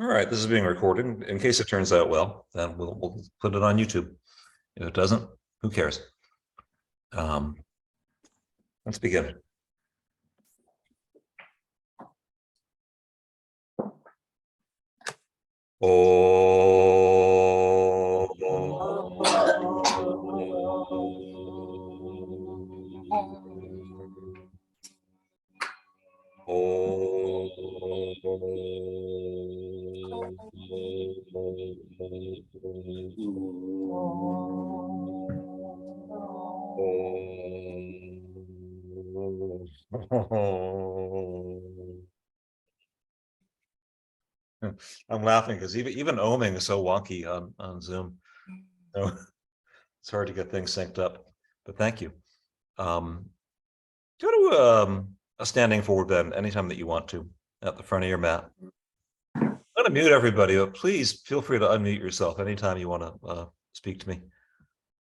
All right, this is being recorded. In case it turns out well, then we'll put it on YouTube. If it doesn't, who cares? Let's begin. I'm laughing because even ohming is so wonky on Zoom. So it's hard to get things synced up. But thank you. Go to a standing forward bend anytime that you want to at the front of your mat. I'm going to mute everybody, but please feel free to unmute yourself anytime you want to speak to me,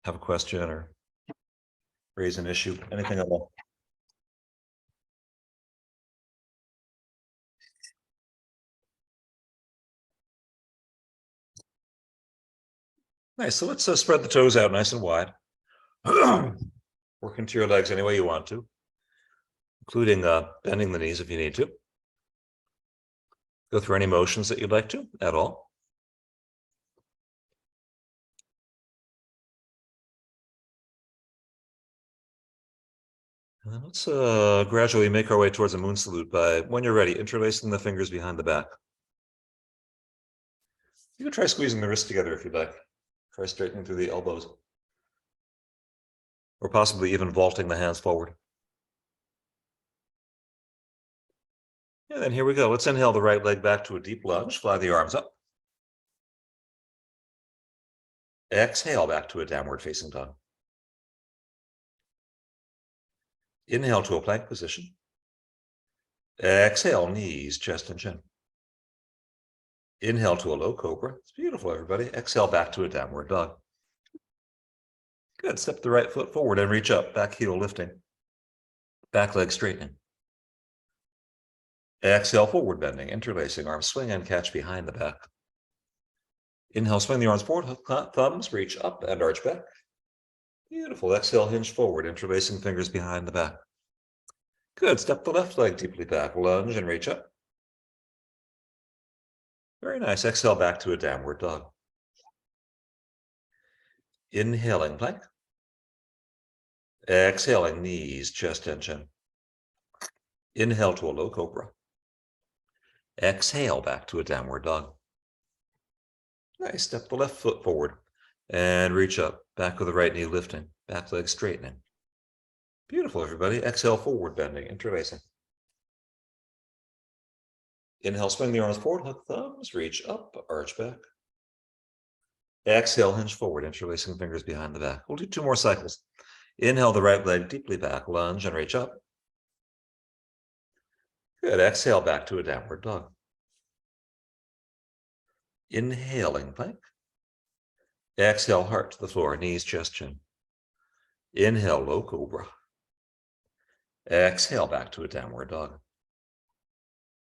have a question, or raise an issue, anything at all. Nice. So let's spread the toes out nice and wide. Work into your legs any way you want to, including bending the knees if you need to. Go through any motions that you'd like to at all. And then let's gradually make our way towards a moon salute by, when you're ready, interlacing the fingers behind the back. You can try squeezing the wrists together if you'd like. Try straightening through the elbows. Or possibly even vaulting the hands forward. And then here we go. Let's inhale the right leg back to a deep lunge. Fly the arms up. Exhale back to a downward facing dog. Inhale to a plank position. Exhale, knees, chest, and chin. Inhale to a low cobra. It's beautiful, everybody. Exhale back to a downward dog. Good. Step the right foot forward and reach up. Back heel lifting. Back leg straightening. Exhale, forward bending, interlacing. Arms swing and catch behind the back. Inhale, swing the arms forward. Hook thumbs, reach up and arch back. Beautiful. Exhale, hinge forward, interlacing fingers behind the back. Good. Step the left leg deeply back. Lunge and reach up. Very nice. Exhale back to a downward dog. Inhaling plank. Exhaling knees, chest, and chin. Inhale to a low cobra. Exhale back to a downward dog. Nice. Step the left foot forward and reach up. Back with the right knee lifting. Back leg straightening. Beautiful, everybody. Exhale, forward bending, interlacing. Inhale, swing the arms forward, hook thumbs, reach up, arch back. Exhale, hinge forward, interlacing fingers behind the back. We'll do 2 more cycles. Inhale the right leg deeply back, lunge and reach up. Good. Exhale back to a downward dog. Inhaling plank. Exhale, heart to the floor, knees, chest, chin. Inhale, low cobra. Exhale back to a downward dog.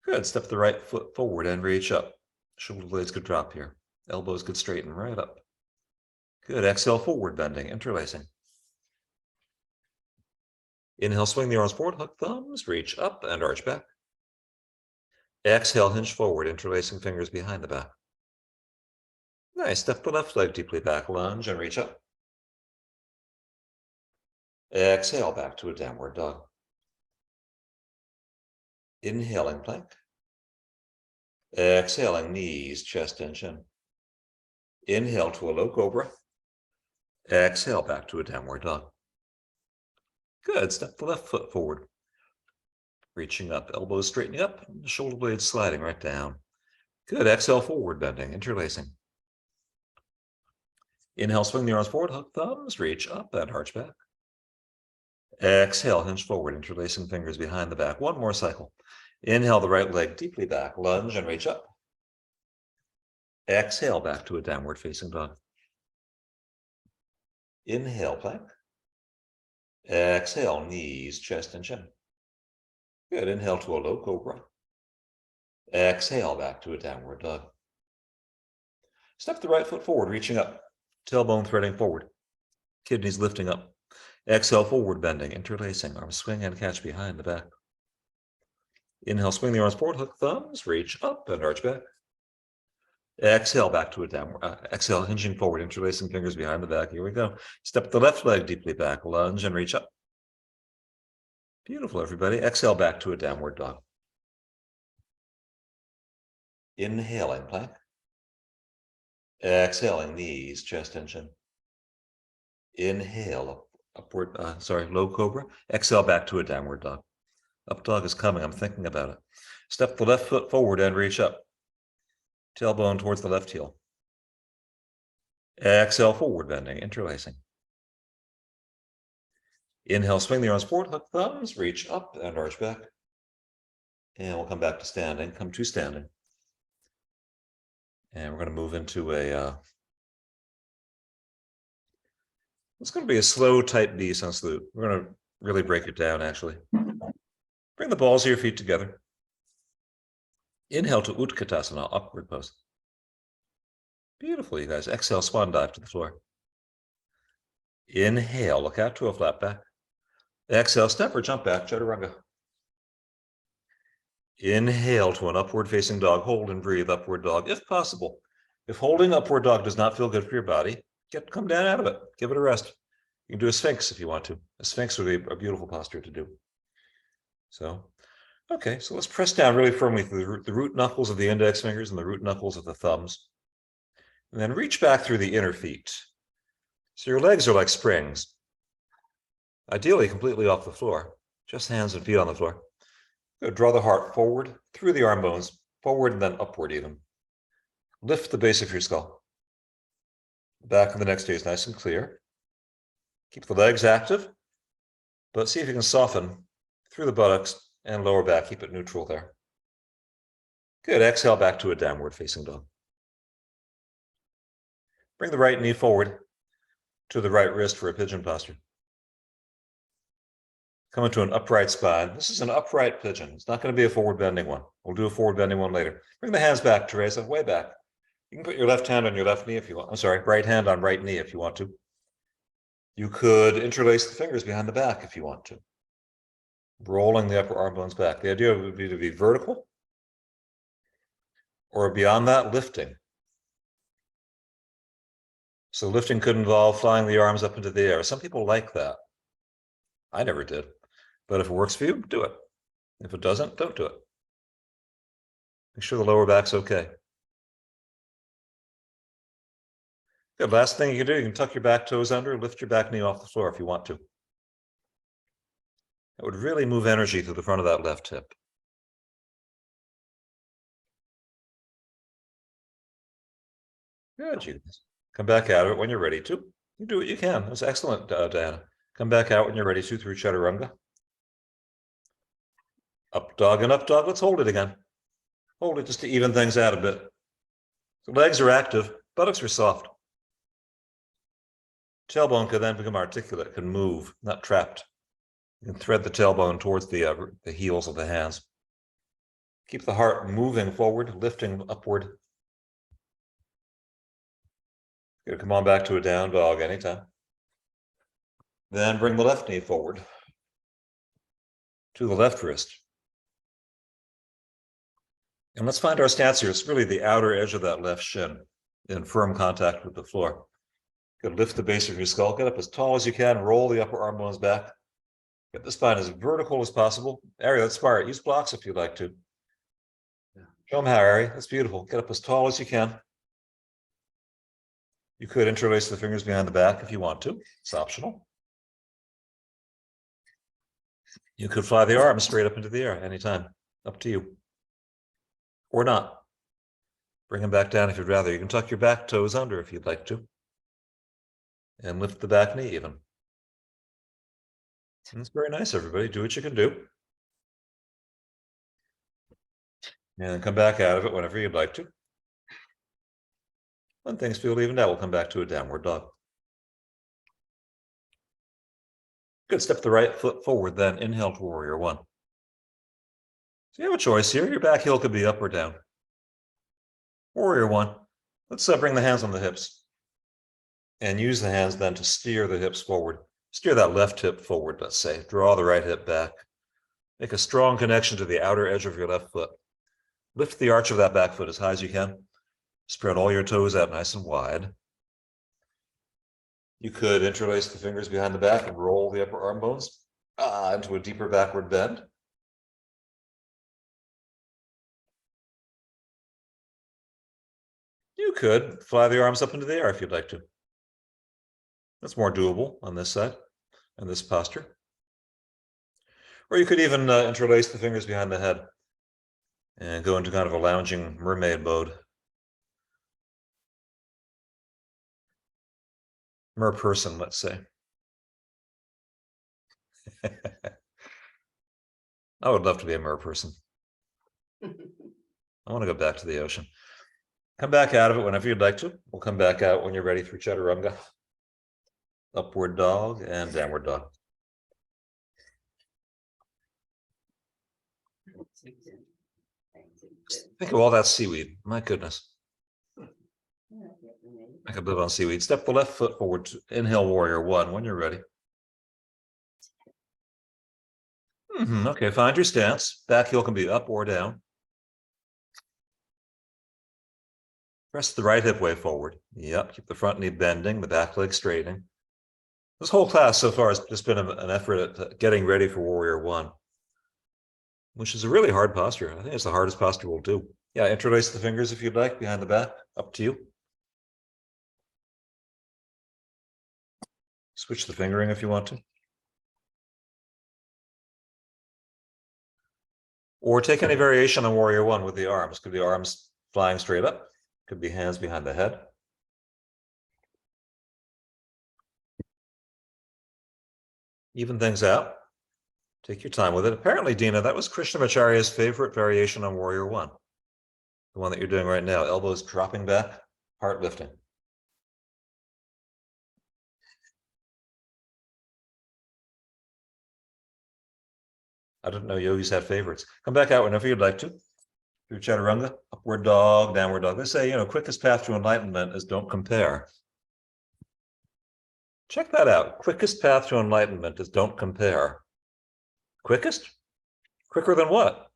Good. Step the right foot forward and reach up. Shoulder blades could drop here. Elbows could straighten right up. Good. Exhale, forward bending, interlacing. Inhale, swing the arms forward, hook thumbs, reach up and arch back. Exhale, hinge forward, interlacing fingers behind the back. Nice. Step the left leg deeply back, lunge and reach up. Exhale back to a downward dog. Inhaling plank. Exhaling knees, chest, and chin. Inhale to a low cobra. Exhale back to a downward dog. Good. Step the left foot forward. Reaching up, elbows straightening up, shoulder blades sliding right down. Good. Exhale, forward bending, interlacing. Inhale, swing the arms forward, hook thumbs, reach up and arch back. Exhale, hinge forward, interlacing fingers behind the back. 1 more cycle. Inhale the right leg deeply back, lunge and reach up. Exhale back to a downward facing dog. Inhale plank. Exhale, knees, chest, and chin. Good. Inhale to a low cobra. Exhale back to a downward dog. Step the right foot forward, reaching up. Tailbone threading forward. Kidneys lifting up. Exhale, forward bending, interlacing. Arms swing and catch behind the back. Inhale, swing the arms forward, hook thumbs, reach up and arch back. Exhale, back to a downward. Exhale, hinging forward, interlacing fingers behind the back. Here we go. Step the left leg deeply back, lunge and reach up. Beautiful, everybody. Exhale, back to a downward dog. Inhaling, plank. Exhaling, knees, chest tension. Inhale, upward, low cobra. Exhale, back to a downward dog. Up dog is coming. I'm thinking about it. Step the left foot forward and reach up. Tailbone towards the left heel. Exhale, forward bending, interlacing. Inhale, swing the arms forward, hook thumbs, reach up and arch back. And we'll come back to standing, come to standing. And we're going to move into it's going to be a slow type B sun salute. We're going to really break it down, actually. Bring the balls of your feet together. Inhale to Utkatasana, upward pose. Beautiful, you guys. Exhale, swan dive to the floor. Inhale, look out to a flat back. Exhale, step or jump back, chaturanga. Inhale to an upward facing dog. Hold and breathe, upward dog, if possible. If holding upward dog does not feel good for your body, come down out of it. Give it a rest. You can do a sphinx if you want to. A sphinx would be a beautiful posture to do. So, okay, so let's press down really firmly through the root knuckles of the index fingers and the root knuckles of the thumbs. And then reach back through the inner feet. So your legs are like springs. Ideally completely off the floor. Just hands and feet on the floor. Draw the heart forward through the arm bones, forward and then upward even. Lift the base of your skull. The back of the neck stays nice and clear. Keep the legs active, but see if you can soften through the buttocks and lower back. Keep it neutral there. Good. Exhale back to a downward facing dog. Bring the right knee forward to the right wrist for a pigeon posture. Come into an upright spine. This is an upright pigeon. It's not going to be a forward bending one. We'll do a forward bending one later. Bring the hands back, Teresa, way back. You can put your left hand on your left knee if you want. I'm sorry, right hand on right knee if you want to. You could interlace the fingers behind the back if you want to. Rolling the upper arm bones back. The idea would be to be vertical, or beyond that, lifting. So lifting could involve flying the arms up into the air. Some people like that. I never did. But if it works for you, do it. If it doesn't, don't do it. Make sure the lower back's okay. Good. Last thing you can do, you can tuck your back toes under, lift your back knee off the floor if you want to. That would really move energy to the front of that left hip. Good. You come back out of it when you're ready to. You do what you can. That's excellent, Diana. Come back out when you're ready to through chaturanga. Up dog and up dog. Let's hold it again. Hold it just to even things out a bit. The legs are active. Buttocks are soft. Tailbone can then become articulate, can move, not trapped. You can thread the tailbone towards the heels of the hands. Keep the heart moving forward, lifting upward. Good. Come on back to a down dog anytime. Then bring the left knee forward to the left wrist. And let's find our stance here. It's really the outer edge of that left shin in firm contact with the floor. Good. Lift the base of your skull. Get up as tall as you can. Roll the upper arm bones back. Get the spine as vertical as possible. Ari, let's fire it. Use blocks if you'd like to. Show them how, Ari. That's beautiful. Get up as tall as you can. You could interlace the fingers behind the back if you want to. It's optional. You could fly the arms straight up into the air anytime. Up to you. Or not. Bring them back down if you'd rather. You can tuck your back toes under if you'd like to. And lift the back knee even. That's very nice, everybody. Do what you can do. And come back out of it whenever you'd like to. When things feel evened out, we'll come back to a downward dog. Good. Step the right foot forward, then inhale to warrior one. So you have a choice here. Your back heel could be up or down. Warrior one. Let's bring the hands on the hips and use the hands then to steer the hips forward. Steer that left hip forward, let's say. Draw the right hip back. Make a strong connection to the outer edge of your left foot. Lift the arch of that back foot as high as you can. Spread all your toes out nice and wide. You could interlace the fingers behind the back and roll the upper arm bones into a deeper backward bend. You could fly the arms up into the air if you'd like to. That's more doable on this side and this posture. Or you could even interlace the fingers behind the head and go into kind of a lounging mermaid mode. Merperson, let's say. I would love to be a merperson. I want to go back to the ocean. Come back out of it whenever you'd like to. We'll come back out when you're ready through chaturanga. Upward dog and downward dog. Think of all that seaweed. My goodness. I could live on seaweed. Step the left foot forward. Inhale, warrior one when you're ready. Okay, find your stance. Back heel can be up or down. Press the right hip way forward. Yep, keep the front knee bending, the back leg straightening. This whole class so far has just been an effort at getting ready for warrior one, which is a really hard posture. I think it's the hardest posture we'll do. Yeah, interlace the fingers if you'd like, behind the back, up to you. Switch the fingering if you want to. Or take any variation on warrior one with the arms. Could be arms flying straight up. Could be hands behind the head. Even things out. Take your time with it. Apparently, Dina, that was Krishnamacharya's favorite variation on warrior one. The one that you're doing right now. Elbows dropping back, heart lifting. I didn't know yogis had favorites. Come back out whenever you'd like to. Through chaturanga, upward dog, downward dog. They say, quickest path to enlightenment is don't compare. Check that out. Quickest path to enlightenment is don't compare. Quickest? Quicker than what?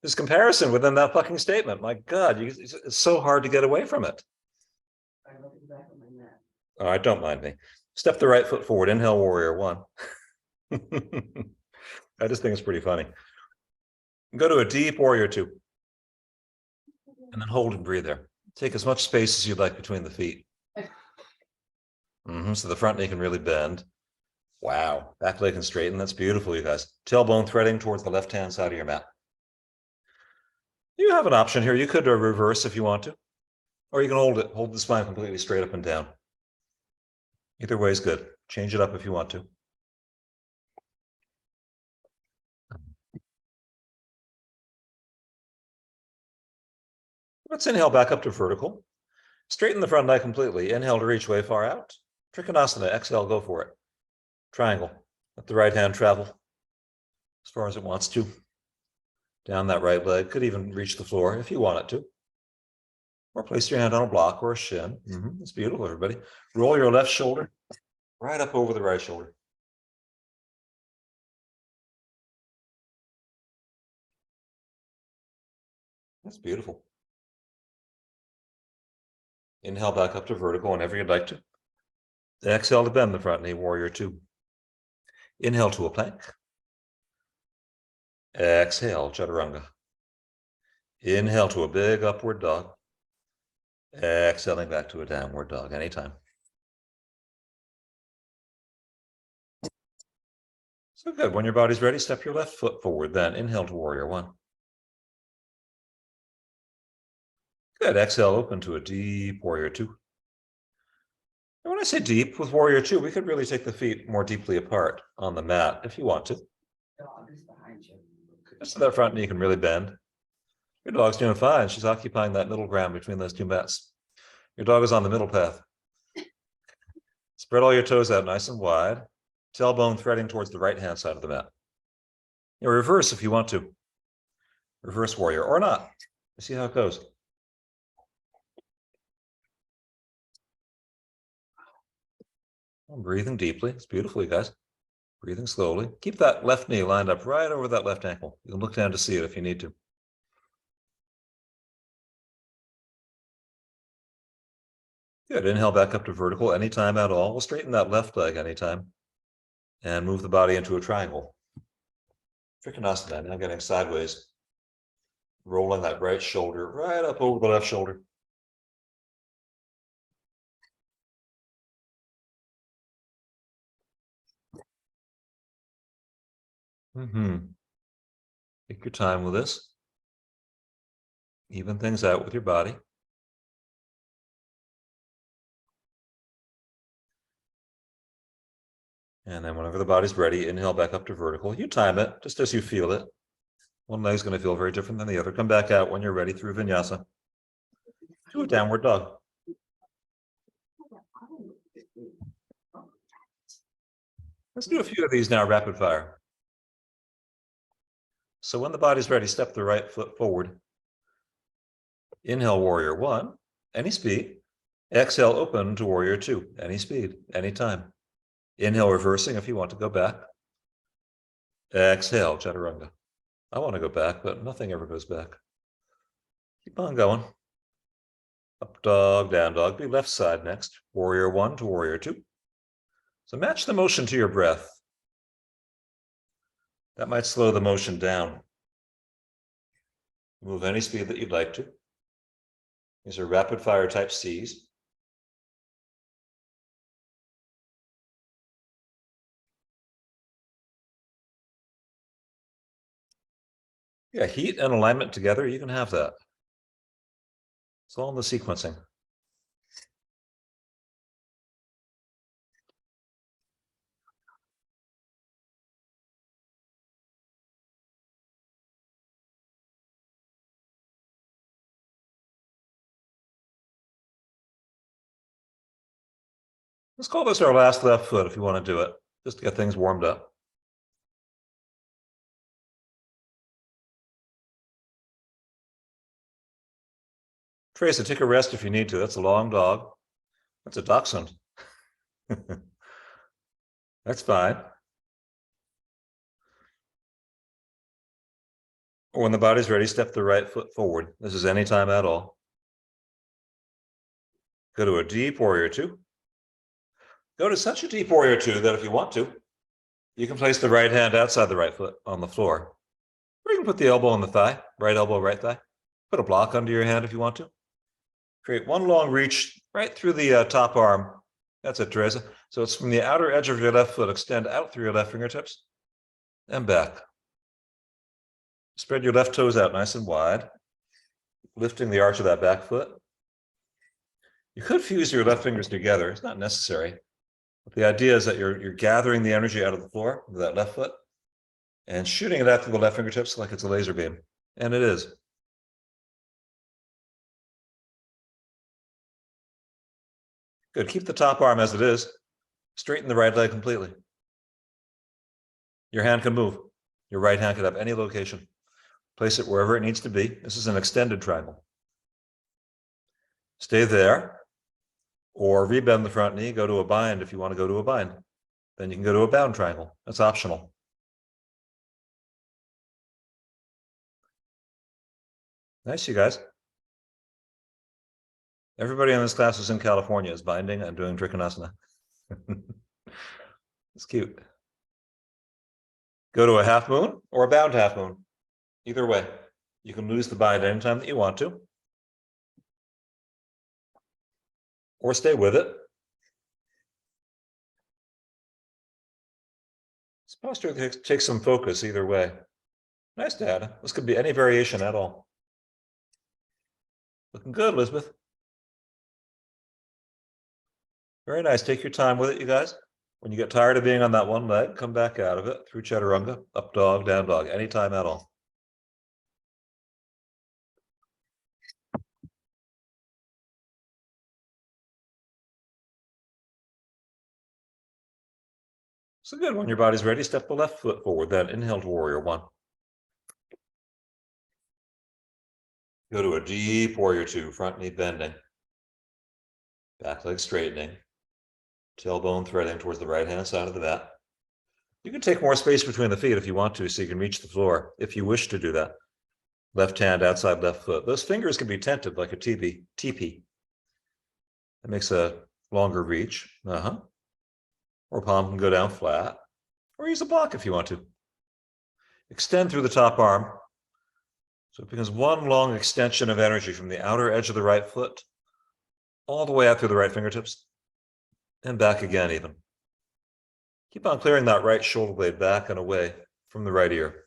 There's comparison within that fucking statement. My God, it's so hard to get away from it. All right, don't mind me. Step the right foot forward. Inhale, warrior one. I just think it's pretty funny. Go to a deep warrior two. And then hold and breathe there. Take as much space as you'd like between the feet. So the front knee can really bend. Wow. Back leg can straighten. That's beautiful, you guys. Tailbone threading towards the left-hand side of your mat. You have an option here. You could reverse if you want to. Or you can hold it. Hold the spine completely straight up and down. Either way is good. Change it up if you want to. Let's inhale back up to vertical. Straighten the front leg completely. Inhale to reach way far out. Trikonasana. Exhale, go for it. Triangle. Let the right hand travel as far as it wants to. Down that right leg. Could even reach the floor if you want it to. Or place your hand on a block or a shin. That's beautiful, everybody. Roll your left shoulder right up over the right shoulder. That's beautiful. Inhale back up to vertical whenever you'd like to. Exhale to bend the front knee, warrior two. Inhale to a plank. Exhale, chaturanga. Inhale to a big upward dog. Exhaling back to a downward dog anytime. So good. When your body's ready, step your left foot forward. Then inhale to warrior one. Good. Exhale, open to a deep warrior two. And when I say deep with warrior two, we could really take the feet more deeply apart on the mat if you want to. Just so that front knee can really bend. Your dog's doing fine. She's occupying that middle ground between those two mats. Your dog is on the middle path. Spread all your toes out nice and wide. Tailbone threading towards the right-hand side of the mat. Reverse if you want to. Reverse warrior or not. See how it goes. I'm breathing deeply. It's beautiful, you guys. Breathing slowly. Keep that left knee lined up right over that left ankle. You can look down to see it if you need to. Good. Inhale back up to vertical anytime at all. We'll straighten that left leg anytime and move the body into a triangle. Trikonasana, now getting sideways. Rolling that right shoulder right up over the left shoulder. Take your time with this. Even things out with your body. And then whenever the body's ready, inhale back up to vertical. You time it just as you feel it. One leg's going to feel very different than the other. Come back out when you're ready through vinyasa. Do a downward dog. Let's do a few of these now, rapid fire. So when the body's ready, step the right foot forward. Inhale, warrior one, any speed. Exhale, open to warrior two, any speed, anytime. Inhale, reversing if you want to go back. Exhale, chaturanga. I want to go back, but nothing ever goes back. Keep on going. Up dog, down dog. Be left side next. Warrior one to warrior two. So match the motion to your breath. That might slow the motion down. Move any speed that you'd like to. These are rapid fire type Cs. Yeah, heat and alignment together, you can have that. It's all in the sequencing. Let's call this our last left foot if you want to do it, just to get things warmed up. Trace, take a rest if you need to. That's a long dog. That's a dachshund. That's fine. When the body's ready, step the right foot forward. This is any time at all. Go to a deep warrior two. Go to such a deep warrior two that if you want to, you can place the right hand outside the right foot on the floor. Or you can put the elbow on the thigh, right elbow, right thigh. Put a block under your hand if you want to. Create one long reach right through the top arm. That's it, Teresa. So it's from the outer edge of your left foot, extend out through your left fingertips and back. Spread your left toes out nice and wide, lifting the arch of that back foot. You could fuse your left fingers together. It's not necessary. But the idea is that you're gathering the energy out of the floor with that left foot and shooting it out through the left fingertips like it's a laser beam. And it is. Good. Keep the top arm as it is. Straighten the right leg completely. Your hand can move. Your right hand could have any location. Place it wherever it needs to be. This is an extended triangle. Stay there. Or rebend the front knee, go to a bind if you want to go to a bind. Then you can go to a bound triangle. That's optional. Nice, you guys. Everybody in this class is in California is binding and doing Trikonasana. It's cute. Go to a half moon or a bound half moon. Either way, you can lose the bind anytime that you want to. Or stay with it. This posture takes some focus either way. Nice data. This could be any variation at all. Looking good, Elizabeth. Very nice. Take your time with it, you guys. When you get tired of being on that one leg, come back out of it through chaturanga, up dog, down dog, anytime at all. So good. When your body's ready, step the left foot forward. Then inhale to warrior one. Go to a deep warrior two, front knee bending. Back leg straightening. Tailbone threading towards the right-hand side of the mat. You can take more space between the feet if you want to, so you can reach the floor if you wish to do that. Left hand outside left foot. Those fingers can be tented like a teepee. It makes a longer reach. Or palm can go down flat, or use a block if you want to. Extend through the top arm. So it becomes one long extension of energy from the outer edge of the right foot all the way out through the right fingertips and back again even. Keep on clearing that right shoulder blade back and away from the right ear,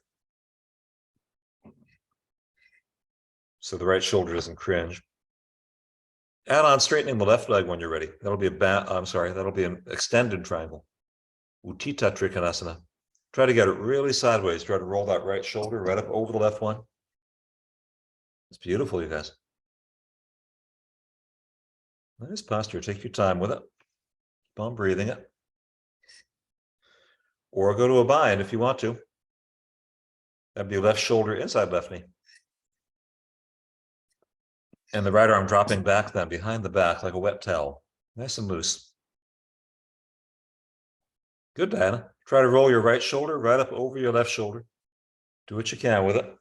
so the right shoulder doesn't cringe. Add on straightening the left leg when you're ready. That'll be that'll be an extended triangle. Utthita Trikonasana. Try to get it really sideways. Try to roll that right shoulder right up over the left one. It's beautiful, you guys. Nice posture. Take your time with it. Keep on breathing it. Or go to a bind if you want to. That'd be left shoulder inside left knee. And the right arm dropping back then behind the back like a wet towel. Nice and loose. Good, Diana. Try to roll your right shoulder right up over your left shoulder. Do what you can with it.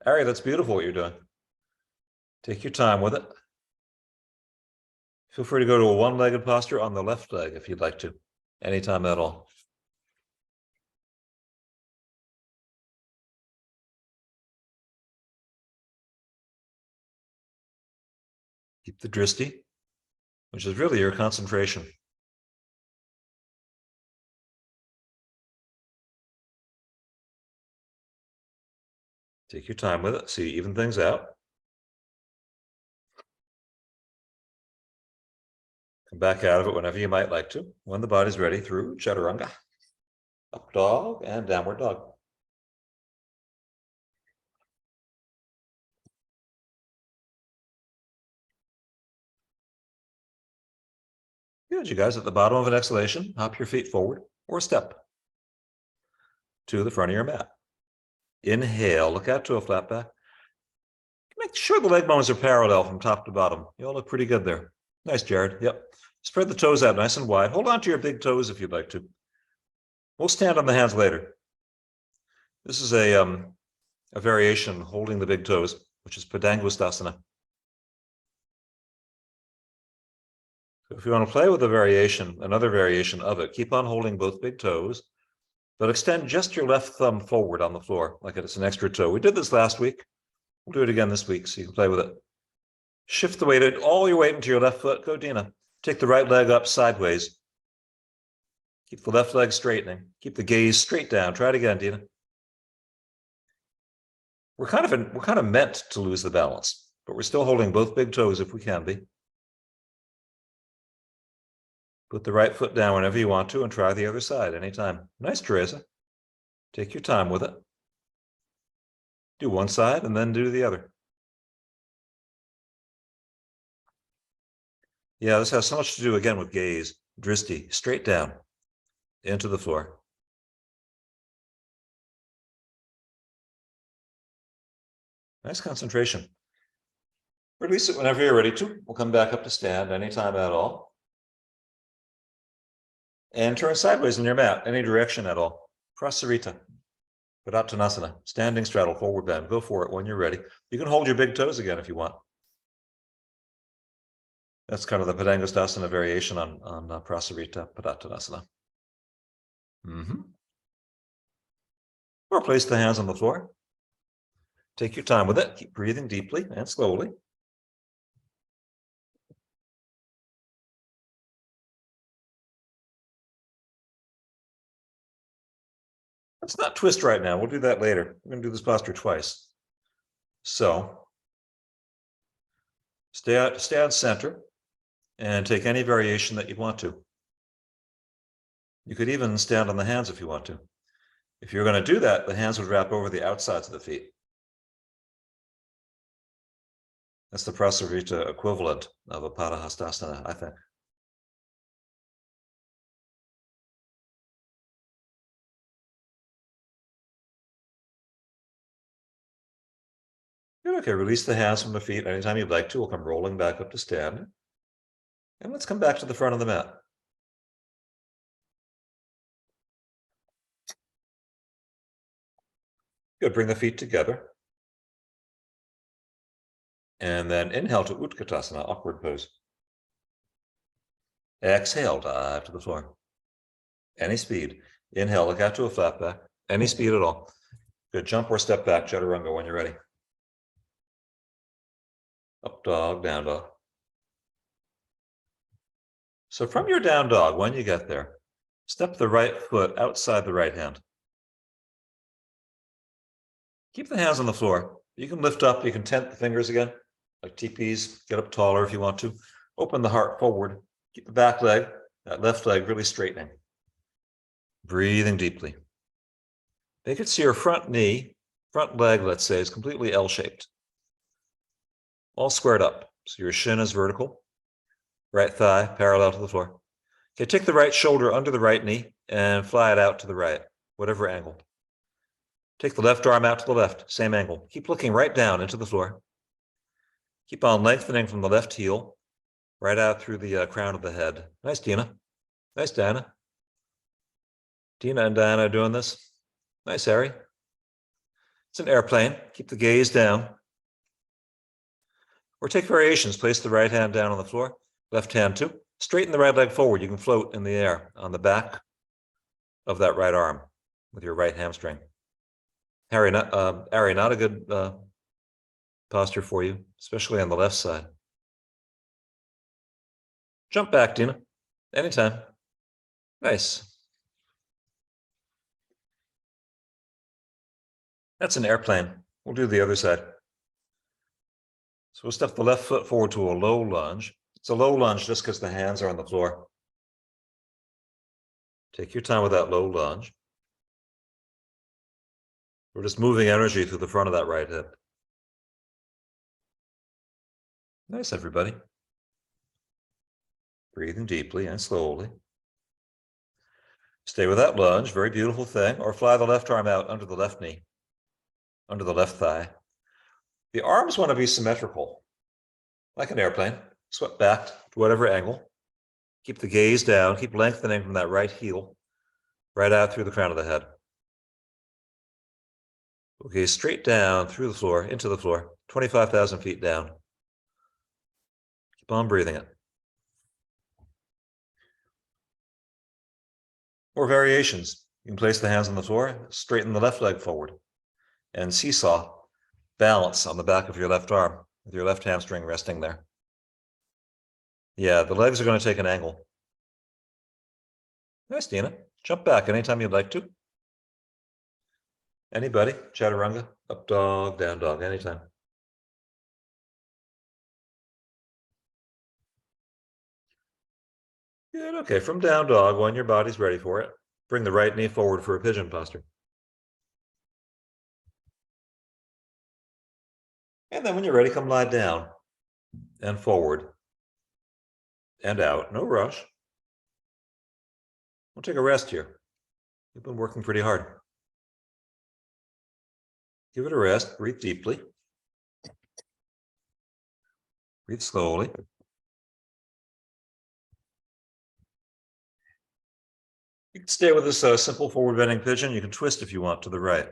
Ari, that's beautiful what you're doing. Take your time with it. Feel free to go to a one-legged posture on the left leg if you'd like to, anytime at all. Keep the dristi, which is really your concentration. Take your time with it, so you even things out. Come back out of it whenever you might like to, when the body's ready, through chaturanga, up dog, and downward dog. Good, you guys. At the bottom of an exhalation, hop your feet forward or step to the front of your mat. Inhale, look out to a flat back. Make sure the leg bones are parallel from top to bottom. You all look pretty good there. Nice, Jared. Yep. Spread the toes out nice and wide. Hold on to your big toes if you'd like to. We'll stand on the hands later. This is a variation holding the big toes, which is Padangusthasana. So if you want to play with a variation, another variation of it, keep on holding both big toes, but extend just your left thumb forward on the floor, like it's an extra toe. We did this last week. We'll do it again this week, so you can play with it. Shift the weight, all your weight into your left foot. Go, Dina. Take the right leg up sideways. Keep the left leg straightening. Keep the gaze straight down. Try it again, Dina. We're kind of meant to lose the balance, but we're still holding both big toes if we can be. Put the right foot down whenever you want to and try the other side anytime. Nice, Teresa. Take your time with it. Do one side and then do the other. Yeah, this has so much to do again with gaze. Dristi, straight down into the floor. Nice concentration. Release it whenever you're ready to. We'll come back up to stand anytime at all. And turn sideways in your mat, any direction at all. Prasarita, Padottanasana, standing straddle, forward bend. Go for it when you're ready. You can hold your big toes again if you want. That's kind of the Padangusthasana variation on Prasarita, Padottanasana. Or place the hands on the floor. Take your time with it. Keep breathing deeply and slowly. Let's not twist right now. We'll do that later. We're going to do this posture twice. So stay on center and take any variation that you want to. You could even stand on the hands if you want to. If you're going to do that, the hands would wrap over the outsides of the feet. That's the Prasarita equivalent of a Padahastasana, I think. Good, okay, release the hands from the feet anytime you'd like to. We'll come rolling back up to stand. And let's come back to the front of the mat. Good, bring the feet together. And then inhale to Utkatasana, awkward pose. Exhale, dive to the floor. Any speed. Inhale, look out to a flat back. Any speed at all. Good, jump or step back, Chaturanga, when you're ready. Up dog, down dog. So from your down dog, when you get there, step the right foot outside the right hand. Keep the hands on the floor. You can lift up, you can tent the fingers again, like teepees, get up taller if you want to. Open the heart forward. Keep the back leg, that left leg really straightening. Breathing deeply. Make it so your front knee, front leg, let's say, is completely L-shaped. All squared up. So your shin is vertical. Right thigh parallel to the floor. Okay, take the right shoulder under the right knee and fly it out to the right, whatever angle. Take the left arm out to the left, same angle. Keep looking right down into the floor. Keep on lengthening from the left heel, right out through the crown of the head. Nice, Dina. Nice, Diana. Dina and Diana are doing this. Nice, Harry. It's an airplane. Keep the gaze down. Or take variations. Place the right hand down on the floor, left hand too. Straighten the right leg forward. You can float in the air on the back of that right arm with your right hamstring. Harry, not a good posture for you, especially on the left side. Jump back, Dina. Anytime. Nice. That's an airplane. We'll do the other side. So we'll step the left foot forward to a low lunge. It's a low lunge just because the hands are on the floor. Take your time with that low lunge. We're just moving energy through the front of that right hip. Nice, everybody. Breathing deeply and slowly. Stay with that lunge, very beautiful thing, or fly the left arm out under the left knee, under the left thigh. The arms want to be symmetrical, like an airplane. Swept back to whatever angle. Keep the gaze down, keep lengthening from that right heel, right out through the crown of the head. Okay, straight down through the floor, into the floor, 25,000 feet down. Keep on breathing it. Or variations. You can place the hands on the floor, straighten the left leg forward, and seesaw, balance on the back of your left arm with your left hamstring resting there. Yeah, the legs are going to take an angle. Nice, Dina. Jump back anytime you'd like to. Anybody? Chaturanga, up dog, down dog, anytime. Good, okay, from down dog, when your body's ready for it, bring the right knee forward for a pigeon posture. And then when you're ready, come lie down and forward and out, no rush. We'll take a rest here. You've been working pretty hard. Give it a rest, breathe deeply. Breathe slowly. You can stay with this simple forward bending pigeon. You can twist if you want to the right.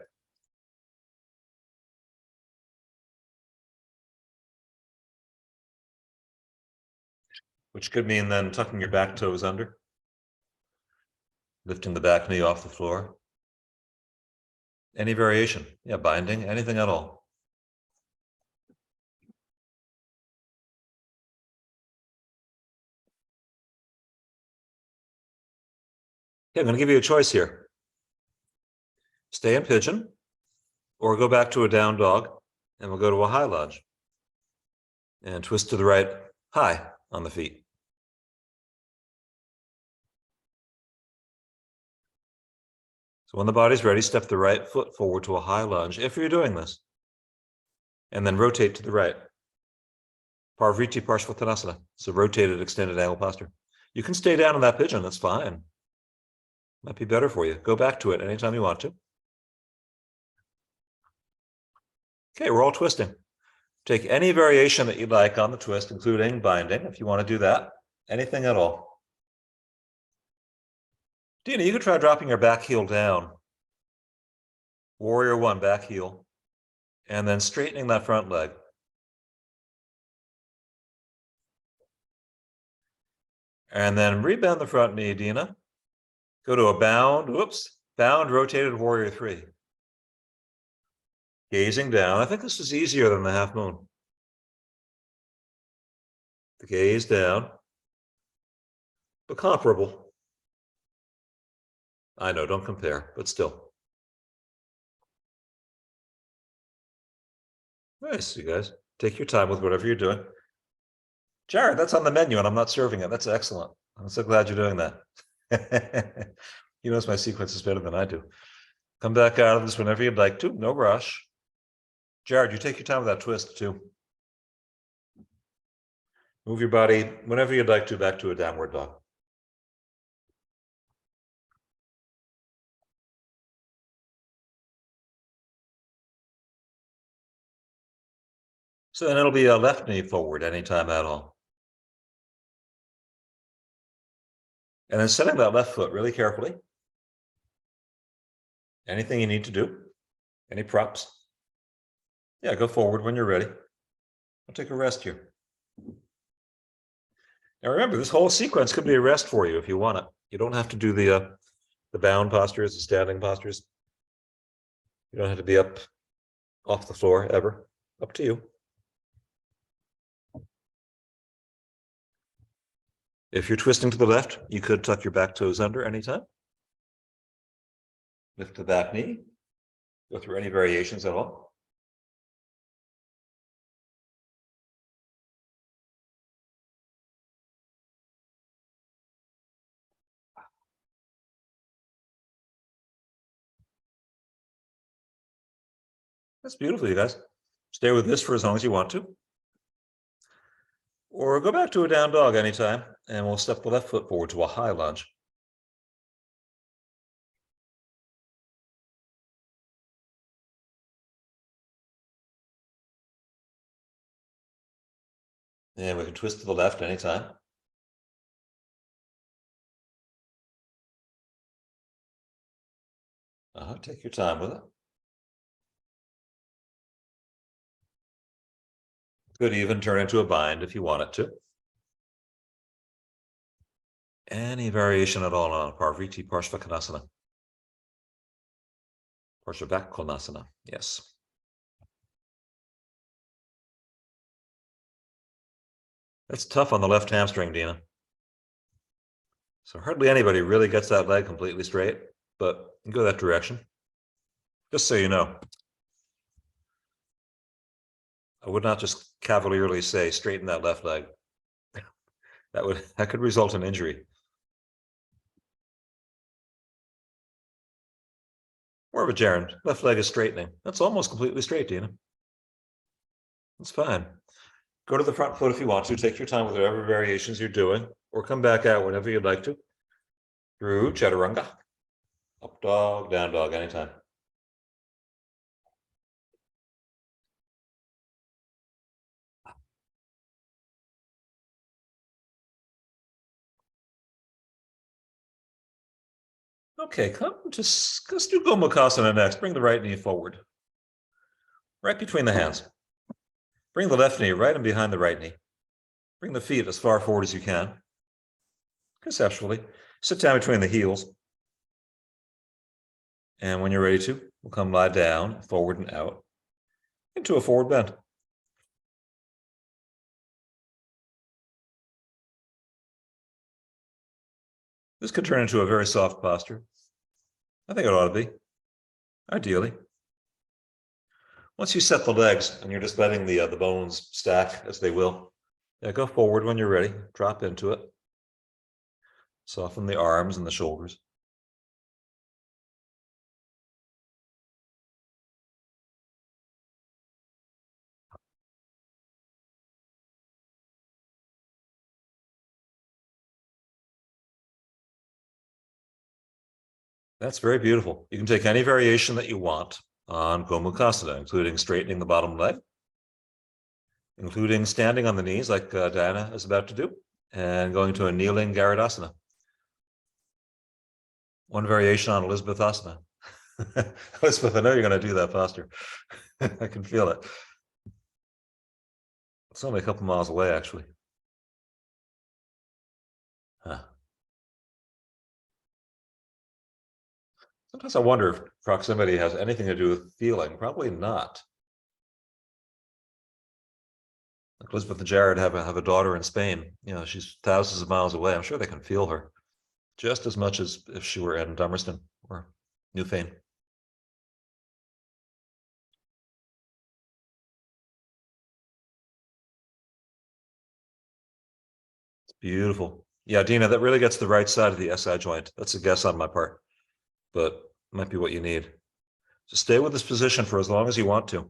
Which could mean then tucking your back toes under, lifting the back knee off the floor. Any variation, yeah, binding, anything at all. Okay, I'm going to give you a choice here. Stay in pigeon, or go back to a down dog, and we'll go to a high lunge. And twist to the right, high on the feet. So when the body's ready, step the right foot forward to a high lunge, if you're doing this. And then rotate to the right. Parvriti Parshvattanasana, so rotated, extended angle posture. You can stay down in that pigeon, that's fine. Might be better for you. Go back to it anytime you want to. Okay, we're all twisting. Take any variation that you'd like on the twist, including binding, if you want to do that. Anything at all. Dina, you could try dropping your back heel down Warrior one, back heel, and then straightening that front leg. And then rebend the front knee, Dina. Go to a bound, bound rotated warrior three. Gazing down. I think this is easier than the half moon. The gaze down, but comparable. I know, don't compare, but still. Nice, you guys. Take your time with whatever you're doing. Jared, that's on the menu and I'm not serving it. That's excellent. I'm so glad you're doing that. He knows my sequence is better than I do. Come back out of this whenever you'd like to. No rush. Jared, you take your time with that twist too. Move your body whenever you'd like to back to a downward dog. So then it'll be a left knee forward anytime at all. And then setting that left foot really carefully. Anything you need to do? Any props? Yeah, go forward when you're ready. I'll take a rest here. Now remember, this whole sequence could be a rest for you if you want it. You don't have to do the bound postures, the standing postures. You don't have to be up off the floor ever. Up to you. If you're twisting to the left, you could tuck your back toes under anytime. Lift the back knee. Go through any variations at all. That's beautiful, you guys. Stay with this for as long as you want to. Or go back to a down dog anytime, and we'll step the left foot forward to a high lunge. And we can twist to the left anytime. Take your time with it. Could even turn into a bind if you want it to. Any variation at all on Parvriti Parshvakonasana. Parshvakonasana, yes. That's tough on the left hamstring, Dina. So hardly anybody really gets that leg completely straight, but go that direction. Just so you know. I would not just cavalierly say straighten that left leg. That could result in injury. More of a gerund. Left leg is straightening. That's almost completely straight, Dina. That's fine. Go to the front foot if you want to. Take your time with whatever variations you're doing, or come back out whenever you'd like to. Through chaturanga. Up dog, down dog, anytime. Okay, let's do Gomukhasana next. Bring the right knee forward. Right between the hands. Bring the left knee right in behind the right knee. Bring the feet as far forward as you can. Conceptually. Sit down between the heels. And when you're ready to, we'll come lie down, forward and out, into a forward bend. This could turn into a very soft posture. I think it ought to be, ideally. Once you set the legs and you're just letting the bones stack as they will, go forward when you're ready, drop into it. Soften the arms and the shoulders. That's very beautiful. You can take any variation that you want on Gomukhasana, including straightening the bottom leg, including standing on the knees like Diana is about to do, and going to a kneeling Garudasana. One variation on Elizabethasana. Elizabeth, I know you're going to do that faster. I can feel it. It's only a couple miles away, actually. Huh. Sometimes I wonder if proximity has anything to do with feeling. Probably not. Like Elizabeth and Jared have a daughter in Spain. You know, she's thousands of miles away. I'm sure they can feel her just as much as if she were in Dummerston or Newfane. It's beautiful. Yeah, Dina, that really gets the right side of the SI joint. That's a guess on my part, but might be what you need. So stay with this position for as long as you want to.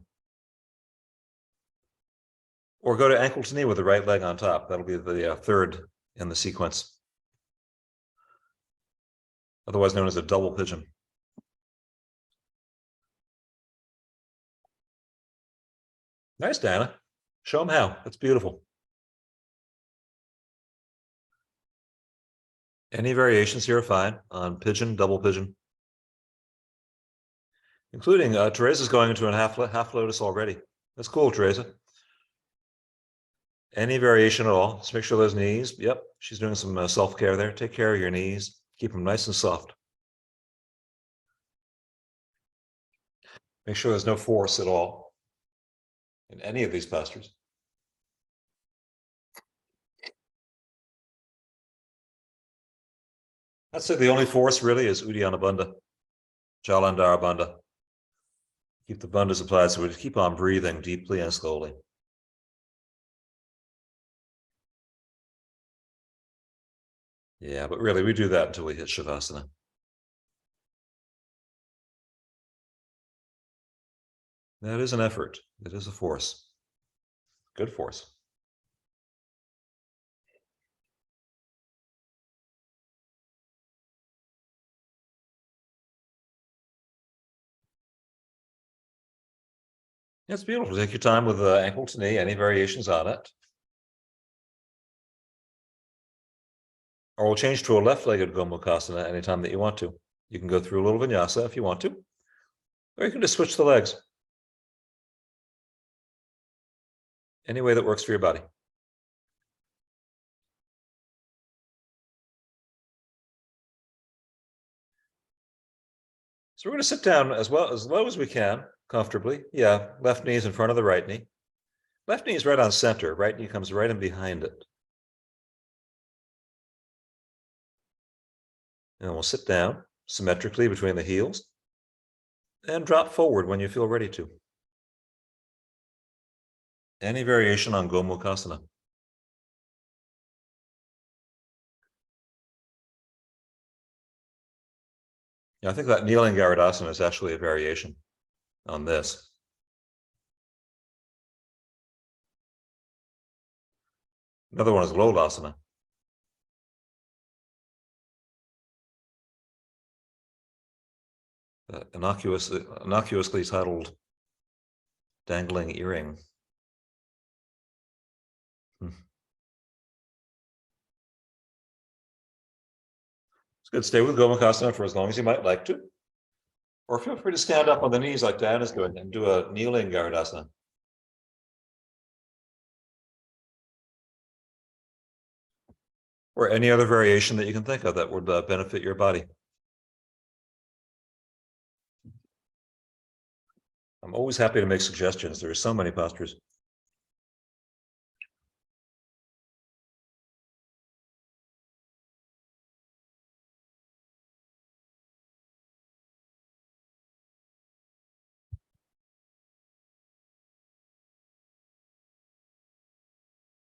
Or go to ankle to knee with the right leg on top. That'll be the third in the sequence, otherwise known as a double pigeon. Nice, Dana. Show them how. That's beautiful. Any variations here are fine on pigeon, double pigeon, including Teresa's going into a half lotus already. That's cool, Teresa. Any variation at all. Just make sure those knees. Yep, she's doing some self-care there. Take care of your knees. Keep them nice and soft. Make sure there's no force at all in any of these postures. I'd say the only force really is Uddiyana Bandha, Jalandhara Bandha. Keep the bandhas applied, so we just keep on breathing deeply and slowly. Yeah, but really we do that until we hit Shavasana. That is an effort. It is a force. Good force. It's beautiful. Take your time with the ankle to knee, any variations on it. Or we'll change to a left-legged Gomukhasana anytime that you want to. You can go through a little vinyasa if you want to, or you can just switch the legs. Any way that works for your body. So we're going to sit down as low as we can, comfortably. Yeah, left knee is in front of the right knee. Left knee is right on center. Right knee comes right in behind it. And we'll sit down symmetrically between the heels and drop forward when you feel ready to. Any variation on Gomukhasana. Yeah, I think that kneeling Garudasana is actually a variation on this. Another one is Lodasana. Innocuously titled Dangling Earring. It's good. Stay with Gomukhasana for as long as you might like to. Or feel free to stand up on the knees like Dan is doing and do a kneeling Garudasana. Or any other variation that you can think of that would benefit your body. I'm always happy to make suggestions. There are so many postures.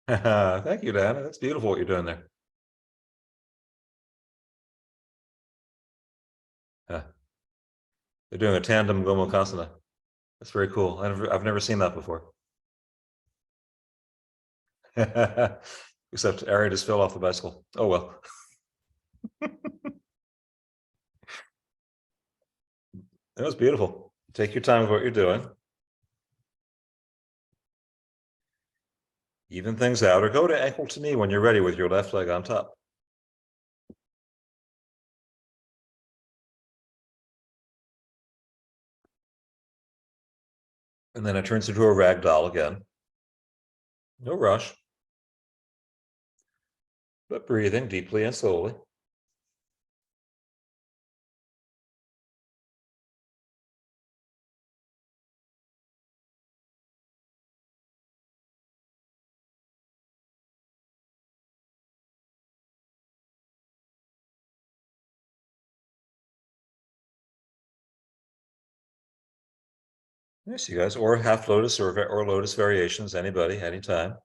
Thank you, Dan. That's beautiful what you're doing there. They're doing a tandem Gomukhasana. That's very cool. I've never seen that before. Except Ari just fell off the bicycle. Oh well. It was beautiful. Take your time with what you're doing. Even things out, or go to ankle to knee when you're ready with your left leg on top. And then it turns into a rag doll again. No rush, but breathing deeply and slowly. Yes, you guys, or half lotus or lotus variations, anybody, anytime.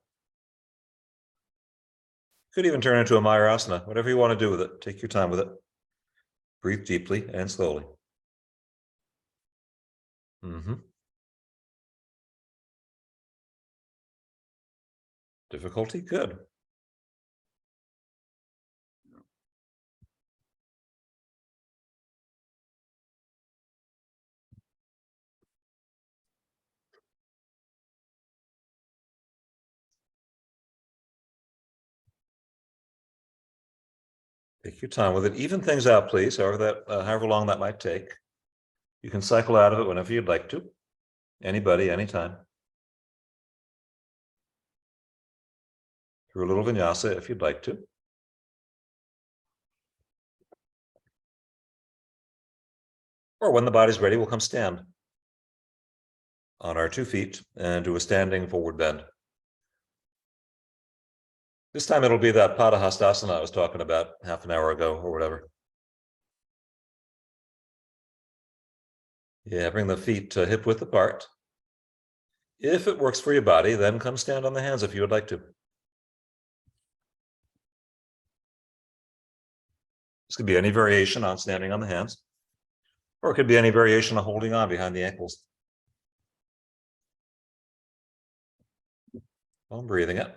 Could even turn into a Mayurasana, whatever you want to do with it. Take your time with it. Breathe deeply and slowly. Difficulty? Good. Take your time with it. Even things out, please, however long that might take. You can cycle out of it whenever you'd like to. Anybody, anytime. Through a little vinyasa if you'd like to. Or when the body's ready, we'll come stand on our 2 feet and do a standing forward bend. This time it'll be that Padahastasana I was talking about half an hour ago or whatever. Yeah, bring the feet hip width apart. If it works for your body, then come stand on the hands if you would like to. This could be any variation on standing on the hands, or it could be any variation on holding on behind the ankles. While I'm breathing it.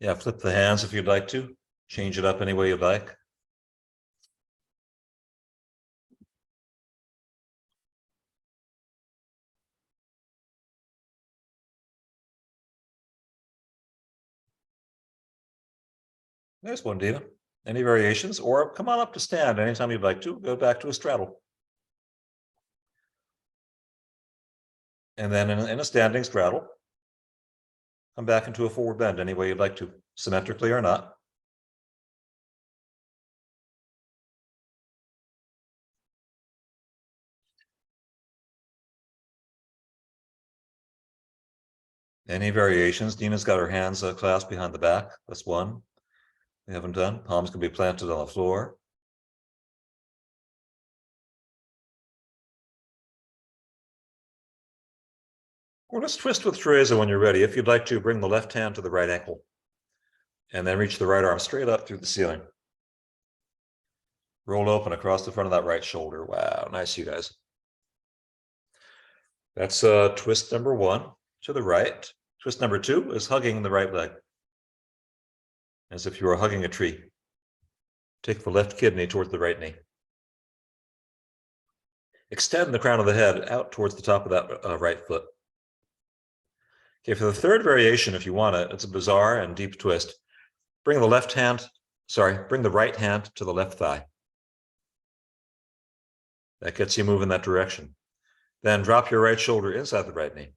Yeah, flip the hands if you'd like to. Change it up any way you'd like. There's one, Dina. Any variations? Or come on up to stand anytime you'd like to. Go back to a straddle. And then in a standing straddle, come back into a forward bend any way you'd like to, symmetrically or not. Any variations? Dina's got her hands clasped behind the back. That's one we haven't done. Palms can be planted on the floor. Or let's twist with Teresa when you're ready. If you'd like to, bring the left hand to the right ankle and then reach the right arm straight up through the ceiling. Roll open across the front of that right shoulder. Wow, nice, you guys. That's twist number 1 to the right. Twist number 2 is hugging the right leg, as if you were hugging a tree. Take the left kidney towards the right knee. Extend the crown of the head out towards the top of that right foot. Okay, for the third variation, if you want it, it's a bizarre and deep twist. Bring the right hand to the left thigh. That gets you moving that direction. Then drop your right shoulder inside the right knee.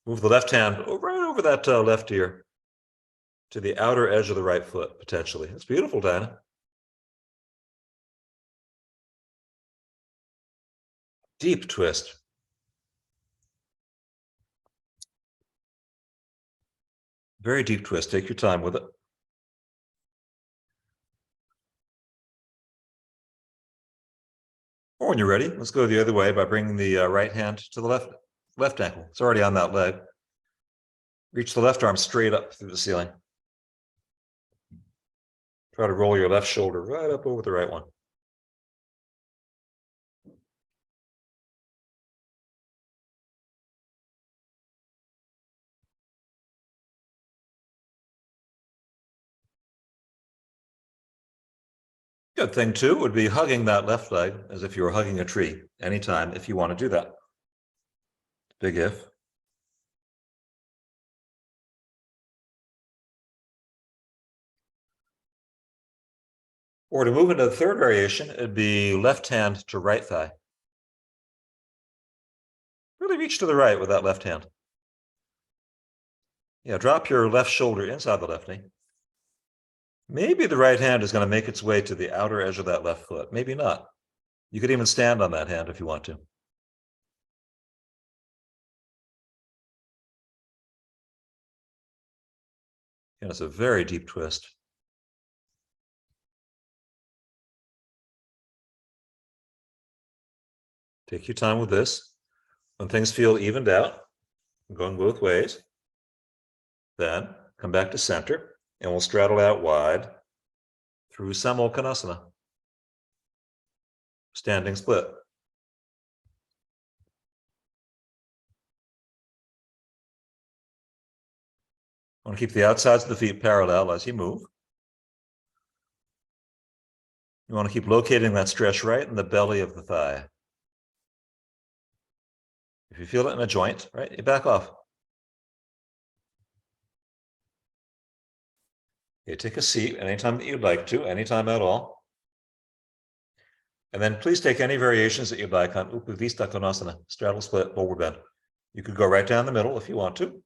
Move the left hand right over that left ear to the outer edge of the right foot, potentially. It's beautiful, Dinah. Deep twist. Very deep twist. Take your time with it. Or when you're ready, let's go the other way by bringing the right hand to the left ankle. It's already on that leg. Reach the left arm straight up through the ceiling. Try to roll your left shoulder right up over the right one. Good thing too would be hugging that left leg as if you were hugging a tree anytime if you want to do that. Big if. Or to move into the third variation, it'd be left hand to right thigh. Really reach to the right with that left hand. Yeah, drop your left shoulder inside the left knee. Maybe the right hand is going to make its way to the outer edge of that left foot. Maybe not. You could even stand on that hand if you want to. And it's a very deep twist. Take your time with this. When things feel evened out, going both ways, then come back to center and we'll straddle out wide through Samokhanasana. Standing split. Want to keep the outsides of the feet parallel as you move. You want to keep locating that stretch right in the belly of the thigh. If you feel it in a joint, right, you back off. You take a seat anytime that you'd like to, anytime at all. And then please take any variations that you'd like on Upavista Konasana, straddle split, forward bend. You could go right down the middle if you want to.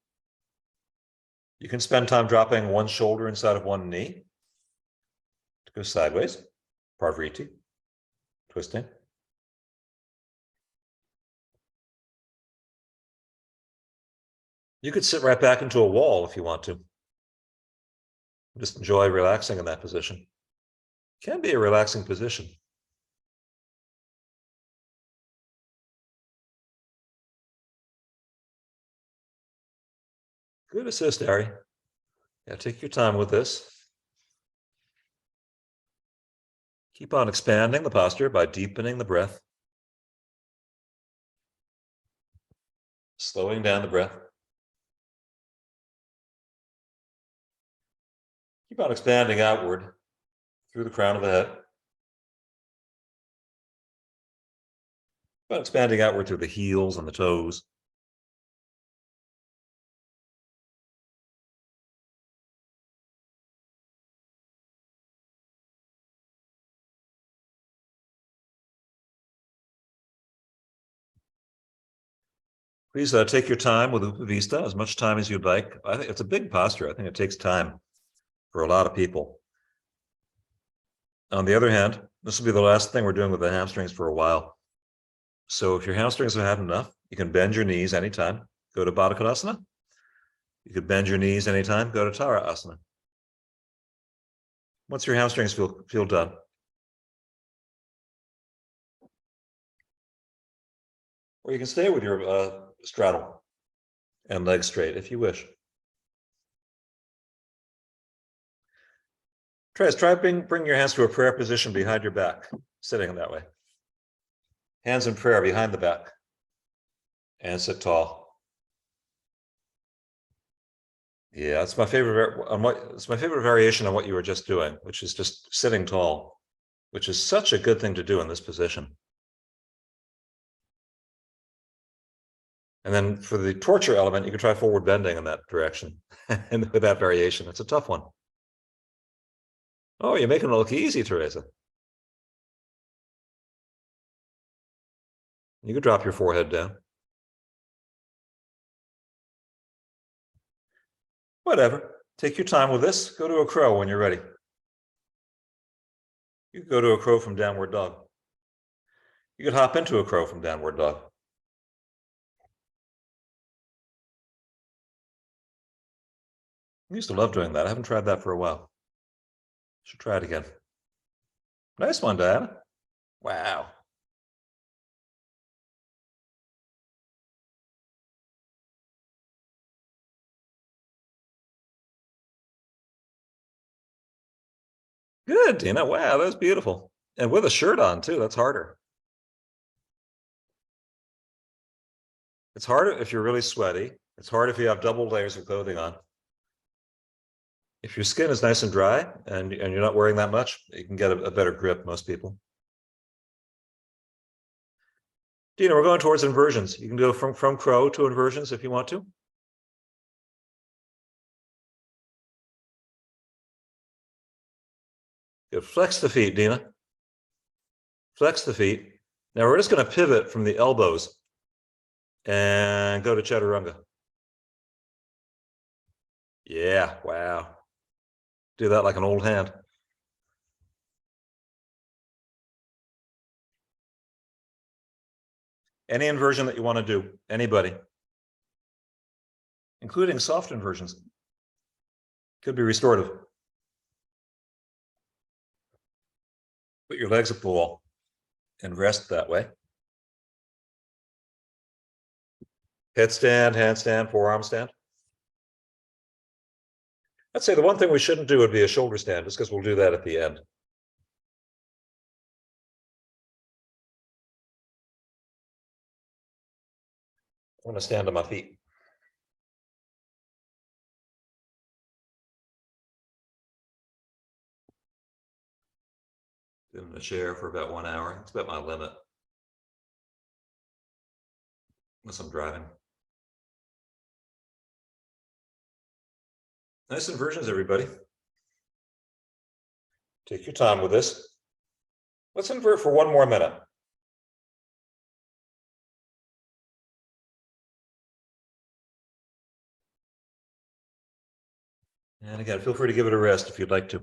You can spend time dropping one shoulder inside of one knee to go sideways, Parvriti, twisting. You could sit right back into a wall if you want to. Just enjoy relaxing in that position. It can be a relaxing position. Good assist, Ari. Yeah, take your time with this. Keep on expanding the posture by deepening the breath. Slowing down the breath. Keep on expanding outward through the crown of the head. Keep on expanding outward through the heels and the toes. Please take your time with Upavista, as much time as you'd like. I think it's a big posture. I think it takes time for a lot of people. On the other hand, this will be the last thing we're doing with the hamstrings for a while. So if your hamstrings have had enough, you can bend your knees anytime. Go to Baddha Konasana. You could bend your knees anytime. Go to Tara Asana. Once your hamstrings feel done, or you can stay with your straddle and legs straight if you wish. Bring your hands to a prayer position behind your back, sitting that way. Hands in prayer behind the back, and sit tall. Yeah, it's my favorite it's my favorite variation on what you were just doing, which is just sitting tall, which is such a good thing to do in this position. And then for the torture element, you can try forward bending in that direction and with that variation. It's a tough one. Oh, you're making it look easy, Teresa. You could drop your forehead down. Whatever. Take your time with this. Go to a crow when you're ready. You could go to a crow from downward dog. You could hop into a crow from downward dog. I used to love doing that. I haven't tried that for a while. Should try it again. Nice one, Diana. Wow. Good, Dina. Wow, that's beautiful. And with a shirt on, too. That's harder. It's harder if you're really sweaty. It's hard if you have double layers of clothing on. If your skin is nice and dry and you're not wearing that much, you can get a better grip, most people. Dina, we're going towards inversions. You can go from crow to inversions if you want to. Good. Flex the feet, Dina. Flex the feet. Now we're just going to pivot from the elbows and go to chaturanga. Yeah, wow. Do that like an old hand. Any inversion that you want to do, anybody, including soft inversions, could be restorative. Put your legs up the wall and rest that way. Headstand, handstand, forearm stand. I'd say the one thing we shouldn't do would be a shoulder stand, just because we'll do that at the end. I'm going to stand on my feet. Been in the chair for about 1 hour. It's about my limit. Unless I'm driving. Nice inversions, everybody. Take your time with this. Let's invert for 1 more minute. And again, feel free to give it a rest if you'd like to.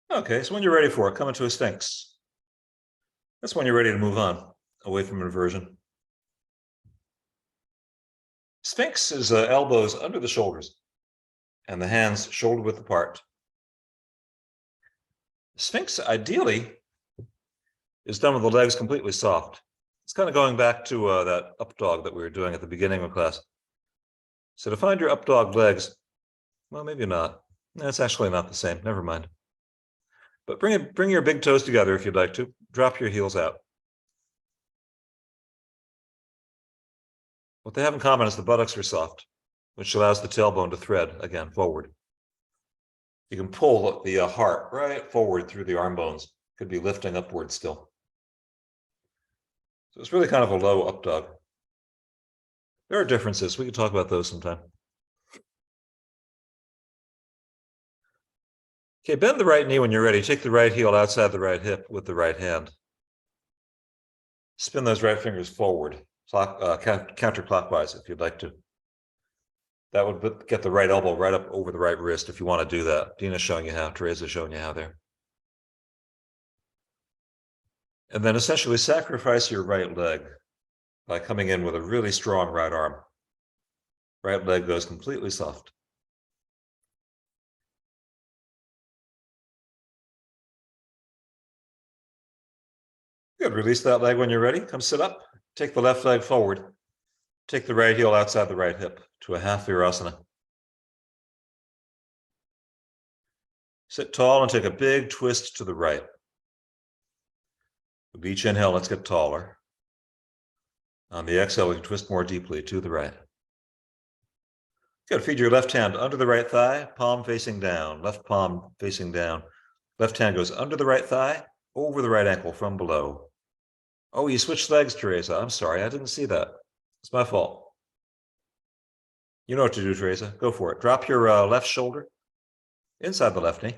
Okay, so when you're ready for it, come into a Sphinx. That's when you're ready to move on, away from inversion. Sphinx is elbows under the shoulders and the hands shoulder width apart. Sphinx, ideally, is done with the legs completely soft. It's kind of going back to that up dog that we were doing at the beginning of class. So to find your up dog legs, well, maybe not. That's actually not the same. Never mind. But bring your big toes together if you'd like to. Drop your heels out. What they have in common is the buttocks are soft, which allows the tailbone to thread again forward. You can pull the heart right forward through the arm bones. Could be lifting upward still. So it's really kind of a low up dog. There are differences. We can talk about those sometime. Okay, bend the right knee when you're ready. Take the right heel outside the right hip with the right hand. Spin those right fingers forward, counterclockwise if you'd like to. That would get the right elbow right up over the right wrist if you want to do that. Dina's showing you how. Teresa's showing you how there. And then essentially sacrifice your right leg by coming in with a really strong right arm. Right leg goes completely soft. Good. Release that leg when you're ready. Come sit up. Take the left leg forward. Take the right heel outside the right hip to a half virasana. Sit tall and take a big twist to the right. With each inhale, let's get taller. On the exhale, we can twist more deeply to the right. Good. Feed your left hand under the right thigh, palm facing down, left palm facing down. Left hand goes under the right thigh, over the right ankle from below. Oh, you switched legs, Teresa. I'm sorry. I didn't see that. It's my fault. You know what to do, Teresa. Go for it. Drop your left shoulder inside the left knee.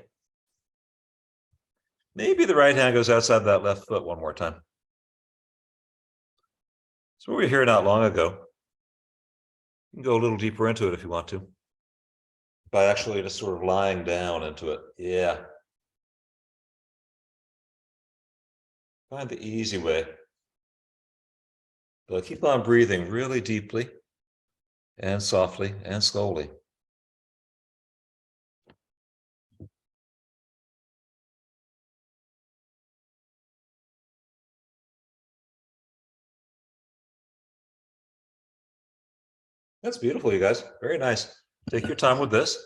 Maybe the right hand goes outside that left foot one more time. So we were here not long ago. You can go a little deeper into it if you want to. By actually just sort of lying down into it. Yeah. Find the easy way. But keep on breathing really deeply and softly and slowly. That's beautiful, you guys. Very nice. Take your time with this.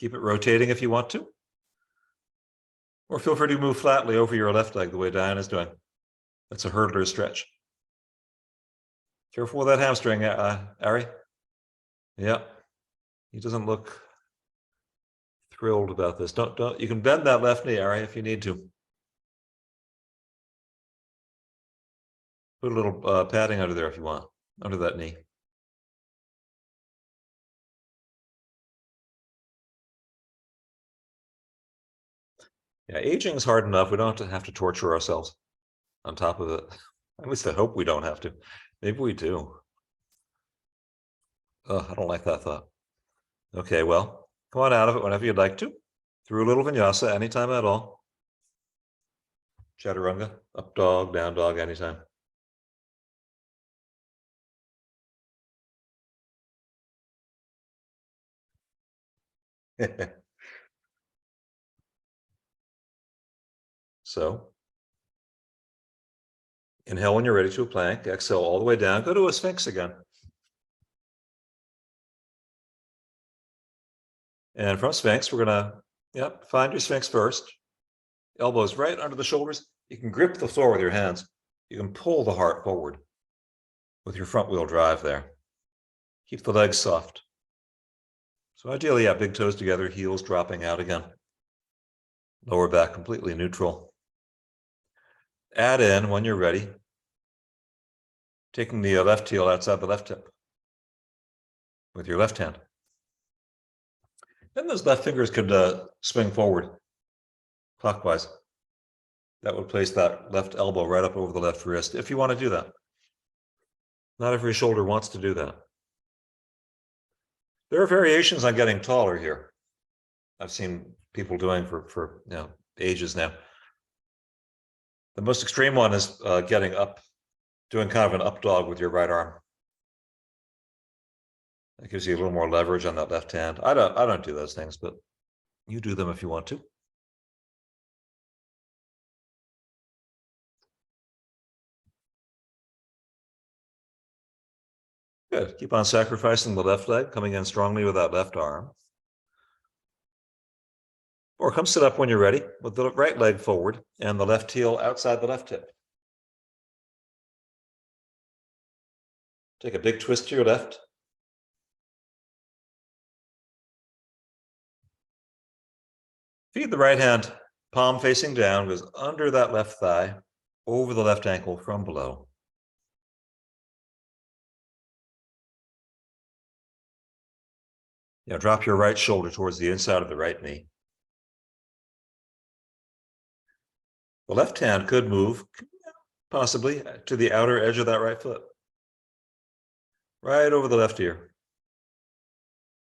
Keep it rotating if you want to. Or feel free to move flatly over your left leg the way Diana's doing. That's a hurdler stretch. Careful with that hamstring, Ari. Yeah. He doesn't look thrilled about this. Don't. You can bend that left knee, Ari, if you need to. Put a little padding under there if you want, under that knee. Yeah, aging is hard enough. We don't have to torture ourselves on top of it. At least I hope we don't have to. Maybe we do. Oh, I don't like that thought. Okay, well, come on out of it whenever you'd like to. Through a little vinyasa anytime at all. Chaturanga, up dog, down dog, anytime. So, inhale when you're ready to a plank. Exhale all the way down. Go to a sphinx again. And from sphinx, we're going to, find your sphinx first. Elbows right under the shoulders. You can grip the floor with your hands. You can pull the heart forward with your front wheel drive there. Keep the legs soft. So ideally, big toes together, heels dropping out again. Lower back completely neutral. Add in when you're ready, taking the left heel outside the left hip with your left hand. Then those left fingers could swing forward clockwise. That would place that left elbow right up over the left wrist if you want to do that. Not every shoulder wants to do that. There are variations on getting taller here. I've seen people doing for ages now. The most extreme one is getting up, doing kind of an up dog with your right arm. That gives you a little more leverage on that left hand. I don't do those things, but you do them if you want to. Good. Keep on sacrificing the left leg, coming in strongly with that left arm. Or come sit up when you're ready with the right leg forward and the left heel outside the left hip. Take a big twist to your left. Feed the right hand, palm facing down, goes under that left thigh, over the left ankle from below. Drop your right shoulder towards the inside of the right knee. The left hand could move, possibly, to the outer edge of that right foot. Right over the left ear.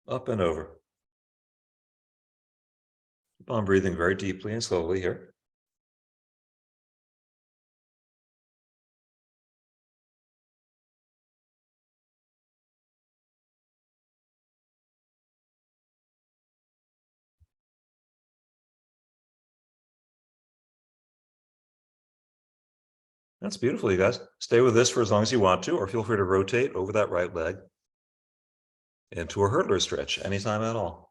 Up and over. Keep on breathing very deeply and slowly here. That's beautiful, you guys. Stay with this for as long as you want to, or feel free to rotate over that right leg into a hurdler stretch anytime at all.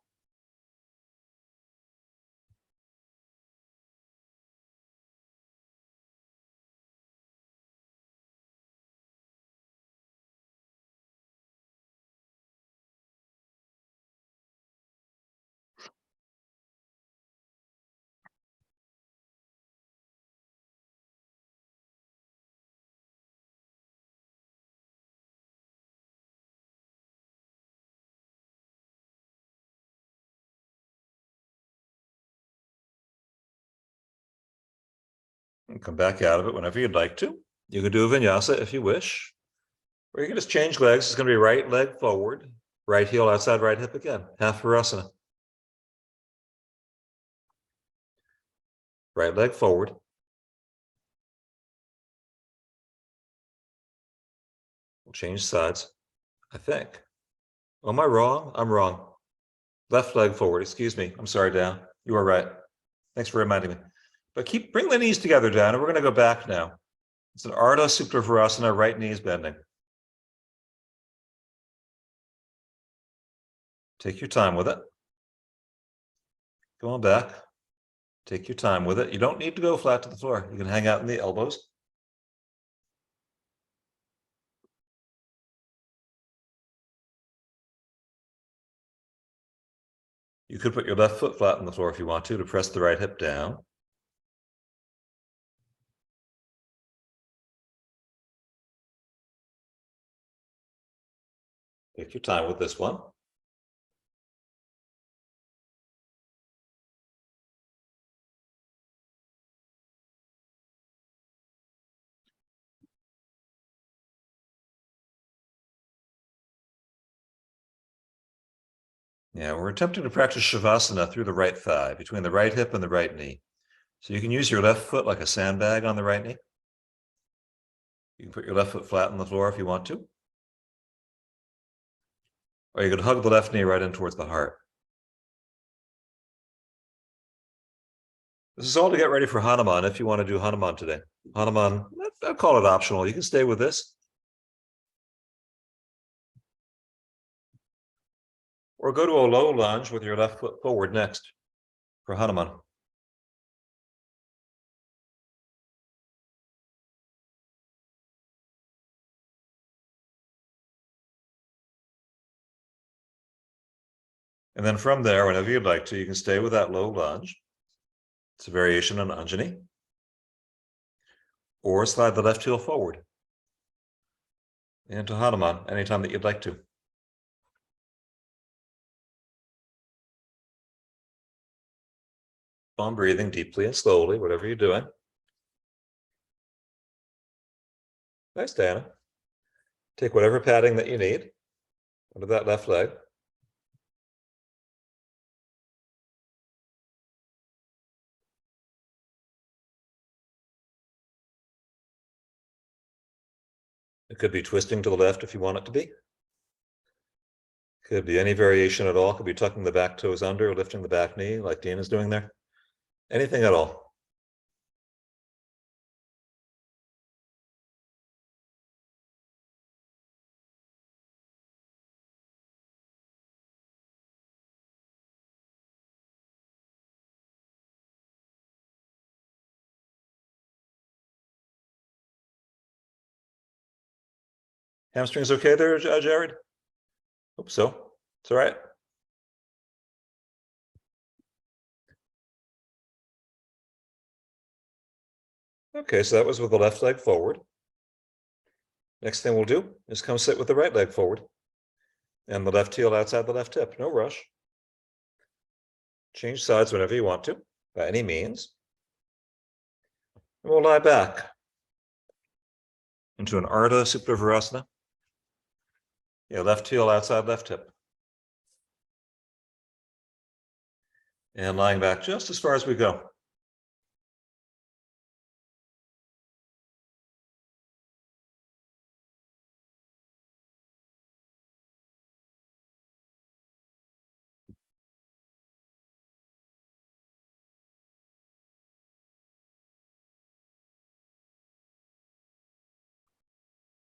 And come back out of it whenever you'd like to. You can do a vinyasa if you wish. Or you can just change legs. It's going to be right leg forward, right heel outside right hip again. Half Virasana. Right leg forward. We'll change sides, I think. Am I wrong? I'm wrong. Left leg forward. Excuse me. I'm sorry, Dan. You are right. Thanks for reminding me. But bring the knees together, Dan, and we're going to go back now. It's an Ardha Supta Virasana, right knees bending. Take your time with it. Go on back. Take your time with it. You don't need to go flat to the floor. You can hang out in the elbows. You could put your left foot flat on the floor if you want to press the right hip down. Take your time with this one. Yeah, we're attempting to practice Shavasana through the right thigh, between the right hip and the right knee. So you can use your left foot like a sandbag on the right knee. You can put your left foot flat on the floor if you want to. Or you could hug the left knee right in towards the heart. This is all to get ready for Hanuman if you want to do Hanuman today. Hanuman, I'd call it optional. You can stay with this. Or go to a low lunge with your left foot forward next for Hanuman. And then from there, whenever you'd like to, you can stay with that low lunge. It's a variation on Anjani. Or slide the left heel forward into Hanuman anytime that you'd like to. On breathing deeply and slowly, whatever you're doing. Nice, Diana. Take whatever padding that you need under that left leg. It could be twisting to the left if you want it to be. Could be any variation at all. Could be tucking the back toes under, lifting the back knee like Dina's doing there. Anything at all. Hamstrings okay there, Jared? Hope so. It's all right. Okay, so that was with the left leg forward. Next thing we'll do is come sit with the right leg forward and the left heel outside the left hip. No rush. Change sides whenever you want to, by any means. And we'll lie back into an Ardha Supta Virasana. Yeah, left heel outside left hip. And lying back just as far as we go.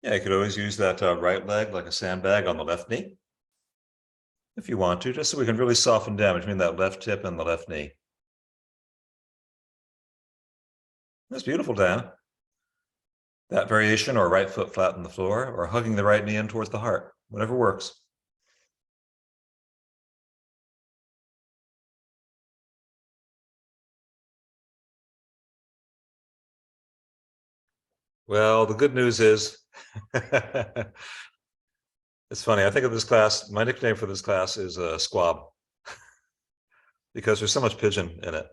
Yeah, you could always use that right leg like a sandbag on the left knee, if you want to, just so we can really soften down between that left hip and the left knee. That's beautiful, Dan. That variation, or right foot flat on the floor, or hugging the right knee in towards the heart, whatever works. Well, the good news is, it's funny, I think of this class, my nickname for this class is Squab, because there's so much pigeon in it.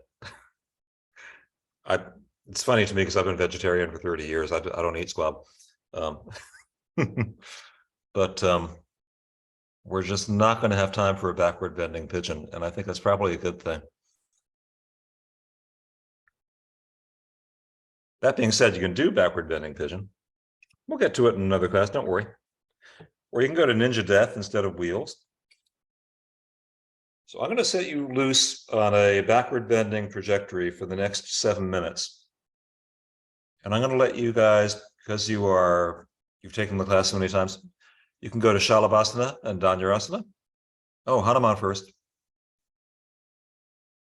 It's funny to me because I've been vegetarian for 30 years. I don't eat squab. But we're just not going to have time for a backward bending pigeon, and I think that's probably a good thing. That being said, you can do backward bending pigeon. We'll get to it in another class, don't worry. Or you can go to ninja death instead of wheels. So I'm going to set you loose on a backward bending trajectory for the next 7 minutes. And I'm going to let you guys, because you've taken the class so many times, you can go to Shalabhasana and Dhanurasana. Oh, Hanuman first.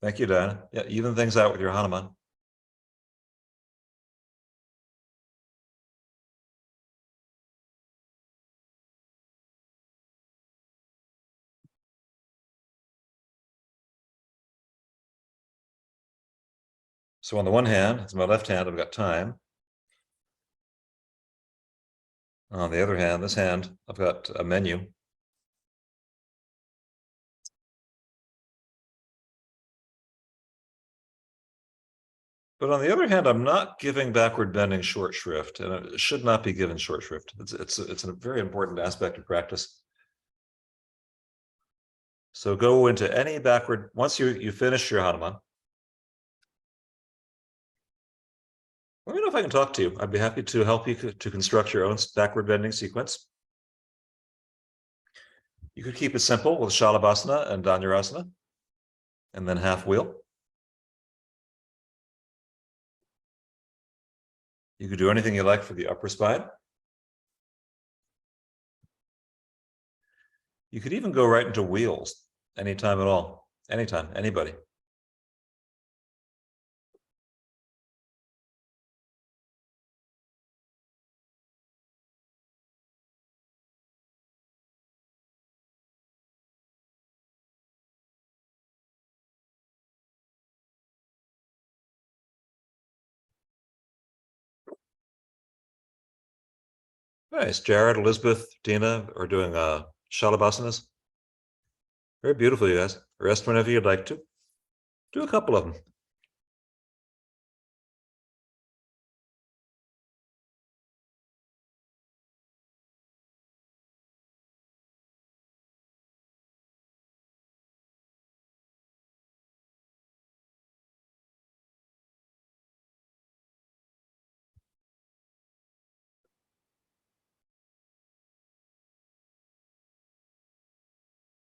Thank you, Diana. Yeah, even things out with your Hanuman. So on the one hand, it's my left hand, I've got time. On the other hand, this hand, I've got a menu. But on the other hand, I'm not giving backward bending short shrift, and it should not be given short shrift. It's a very important aspect of practice. So go into any backward, once you finish your Hanuman. Let me know if I can talk to you. I'd be happy to help you to construct your own backward bending sequence. You could keep it simple with Shalabhasana and Dhanurasana, and then half wheel. You could do anything you like for the upper spine. You could even go right into wheels anytime at all. Anytime, anybody. Nice. Jared, Elizabeth, Dina are doing Shalabhasanas. Very beautiful, you guys. Rest whenever you'd like to. Do a couple of them.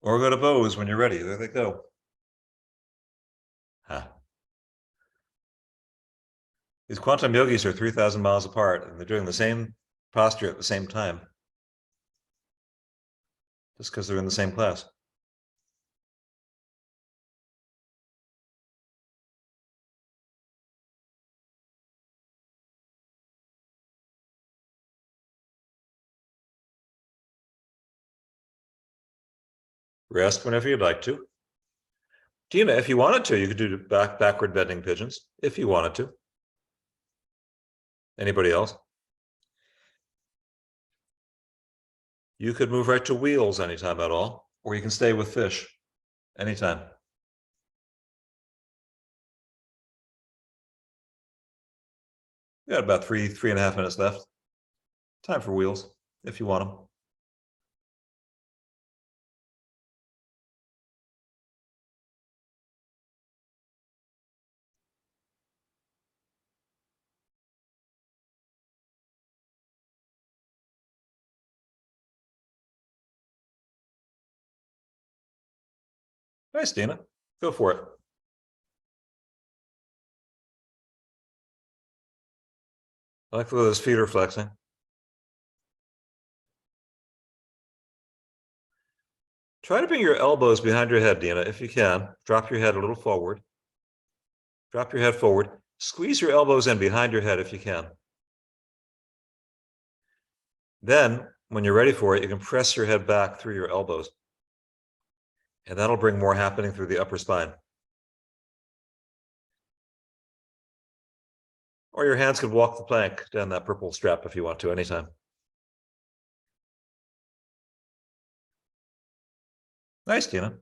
Or go to bows when you're ready. There they go. Huh. These quantum yogis are 3,000 miles apart, and they're doing the same posture at the same time. Just because they're in the same class. Rest whenever you'd like to. Dina, if you wanted to, you could do backward bending pigeons, if you wanted to. Anybody else? You could move right to wheels anytime at all, or you can stay with fish anytime. You got about 3.5 minutes left. Time for wheels, if you want them. Nice, Dina. Go for it. I like the way those feet are flexing. Try to bring your elbows behind your head, Dina, if you can. Drop your head a little forward. Drop your head forward. Squeeze your elbows in behind your head if you can. Then, when you're ready for it, you can press your head back through your elbows. And that'll bring more happening through the upper spine. Or your hands could walk the plank down that purple strap if you want to, anytime. Nice, Dina.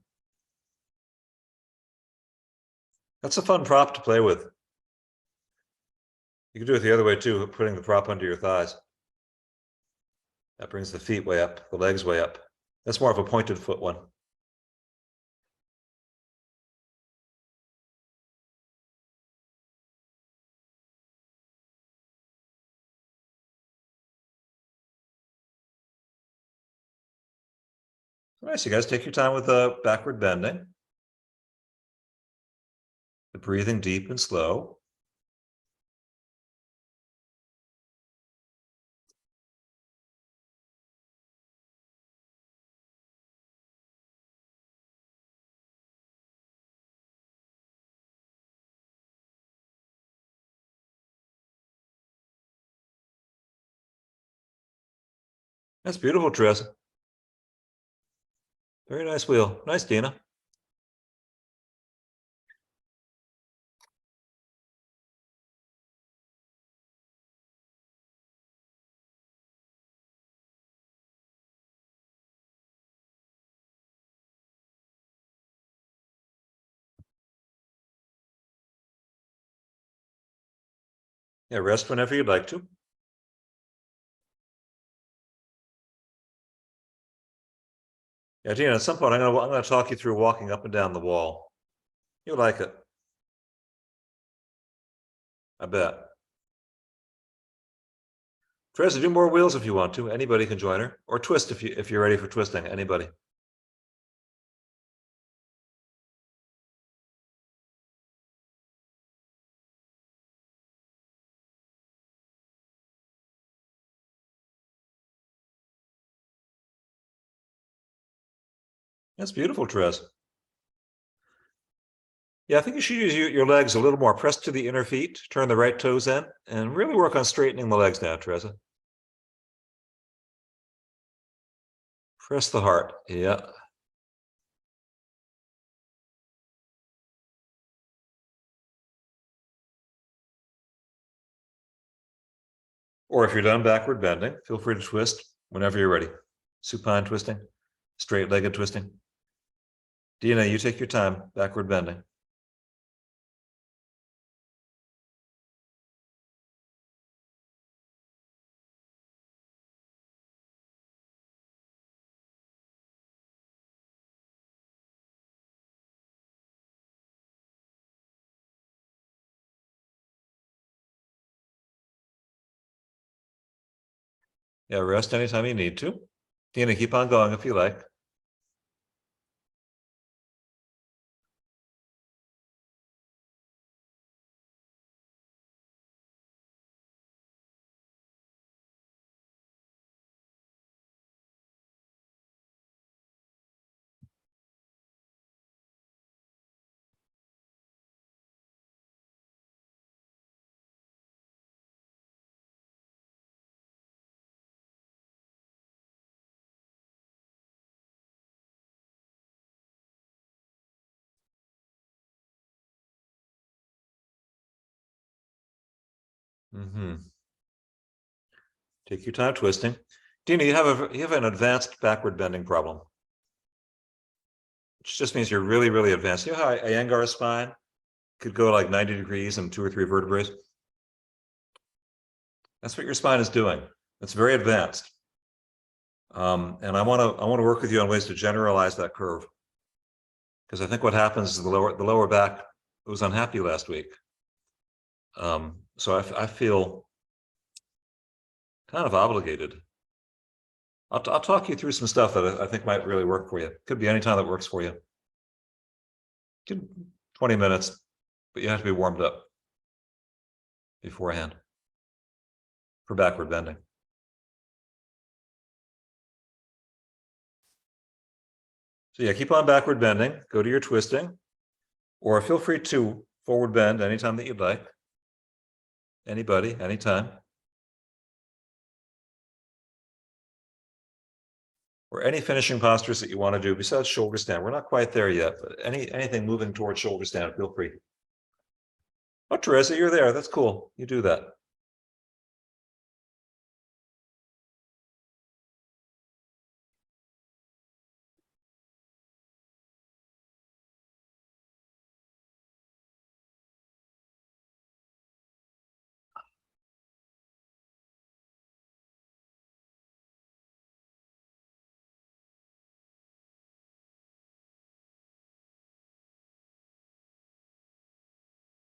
That's a fun prop to play with. You can do it the other way too, putting the prop under your thighs. That brings the feet way up, the legs way up. That's more of a pointed foot one. Nice, you guys take your time with the backward bending. The breathing deep and slow. That's beautiful, Teresa. Very nice wheel. Nice, Dina. Yeah, rest whenever you'd like to. Yeah, Dina, at some point I'm gonna talk you through walking up and down the wall. You'll like it. I bet. Teresa, do more wheels if you want to. Anybody can join her. Or twist if you're ready for twisting. Anybody. That's beautiful, Teresa. Yeah, I think you should use your legs a little more. Press to the inner feet, turn the right toes in, and really work on straightening the legs now, Teresa. Press the heart. Yeah. Or if you're done backward bending, feel free to twist whenever you're ready. Supine twisting, straight-legged twisting. Dina, you take your time, backward bending. Yeah, rest anytime you need to. Dina, keep on going if you like. Mm-hmm. Take your time twisting. Dina, you have an advanced backward bending problem, which just means you're really, really advanced. You know how Iyengar's spine could go like 90 degrees and 2 or 3 vertebrae? That's what your spine is doing. It's very advanced. And I want to work with you on ways to generalize that curve, because I think what happens is the lower back was unhappy last week. So I feel kind of obligated. I'll talk you through some stuff that I think might really work for you. Could be any time that works for you. 20 minutes, but you have to be warmed up beforehand for backward bending. So yeah, keep on backward bending, go to your twisting, or feel free to forward bend anytime that you'd like. Anybody, anytime. Or any finishing postures that you want to do besides shoulder stand. We're not quite there yet, but anything moving towards shoulder stand, feel free. Oh, Teresa, you're there. That's cool. You do that.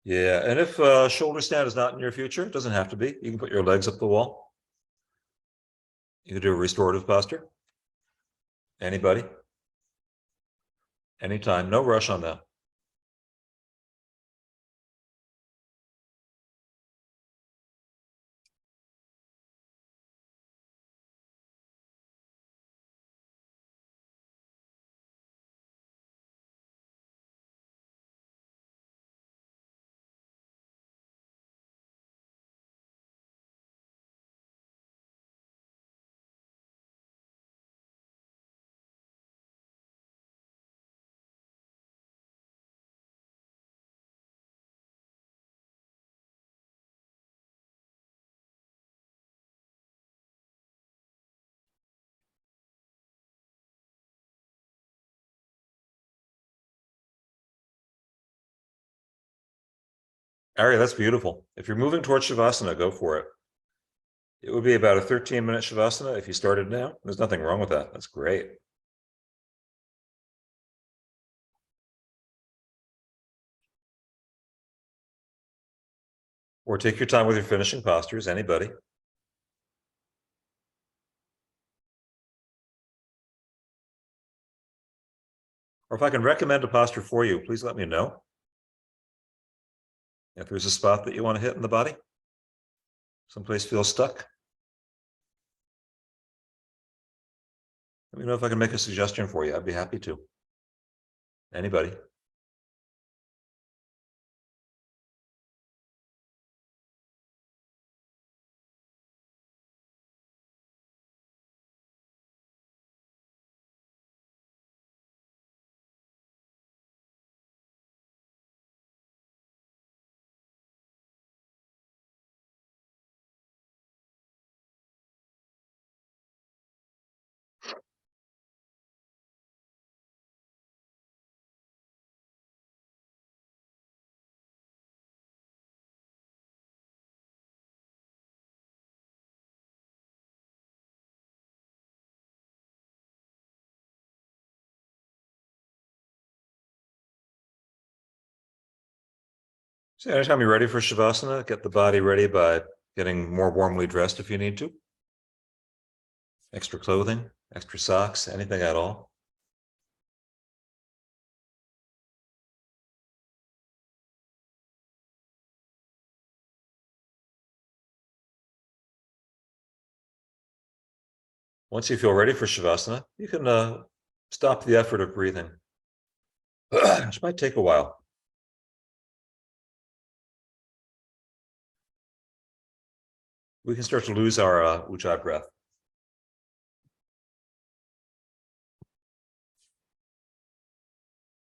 Yeah, and if shoulder stand is not in your future, it doesn't have to be. You can put your legs up the wall. You can do a restorative posture. Anybody, anytime, no rush on that. Ari, that's beautiful. If you're moving towards Shavasana, go for it. It would be about a 13-minute Shavasana if you started now. There's nothing wrong with that. That's great. Or take your time with your finishing postures, anybody. Or if I can recommend a posture for you, please let me know. If there's a spot that you want to hit in the body, someplace feels stuck, let me know if I can make a suggestion for you. I'd be happy to. Anybody. So anytime you're ready for Shavasana, get the body ready by getting more warmly dressed if you need to. Extra clothing, extra socks, anything at all. Once you feel ready for Shavasana, you can stop the effort of breathing. Which might take a while. We can start to lose our Ujjayi breath.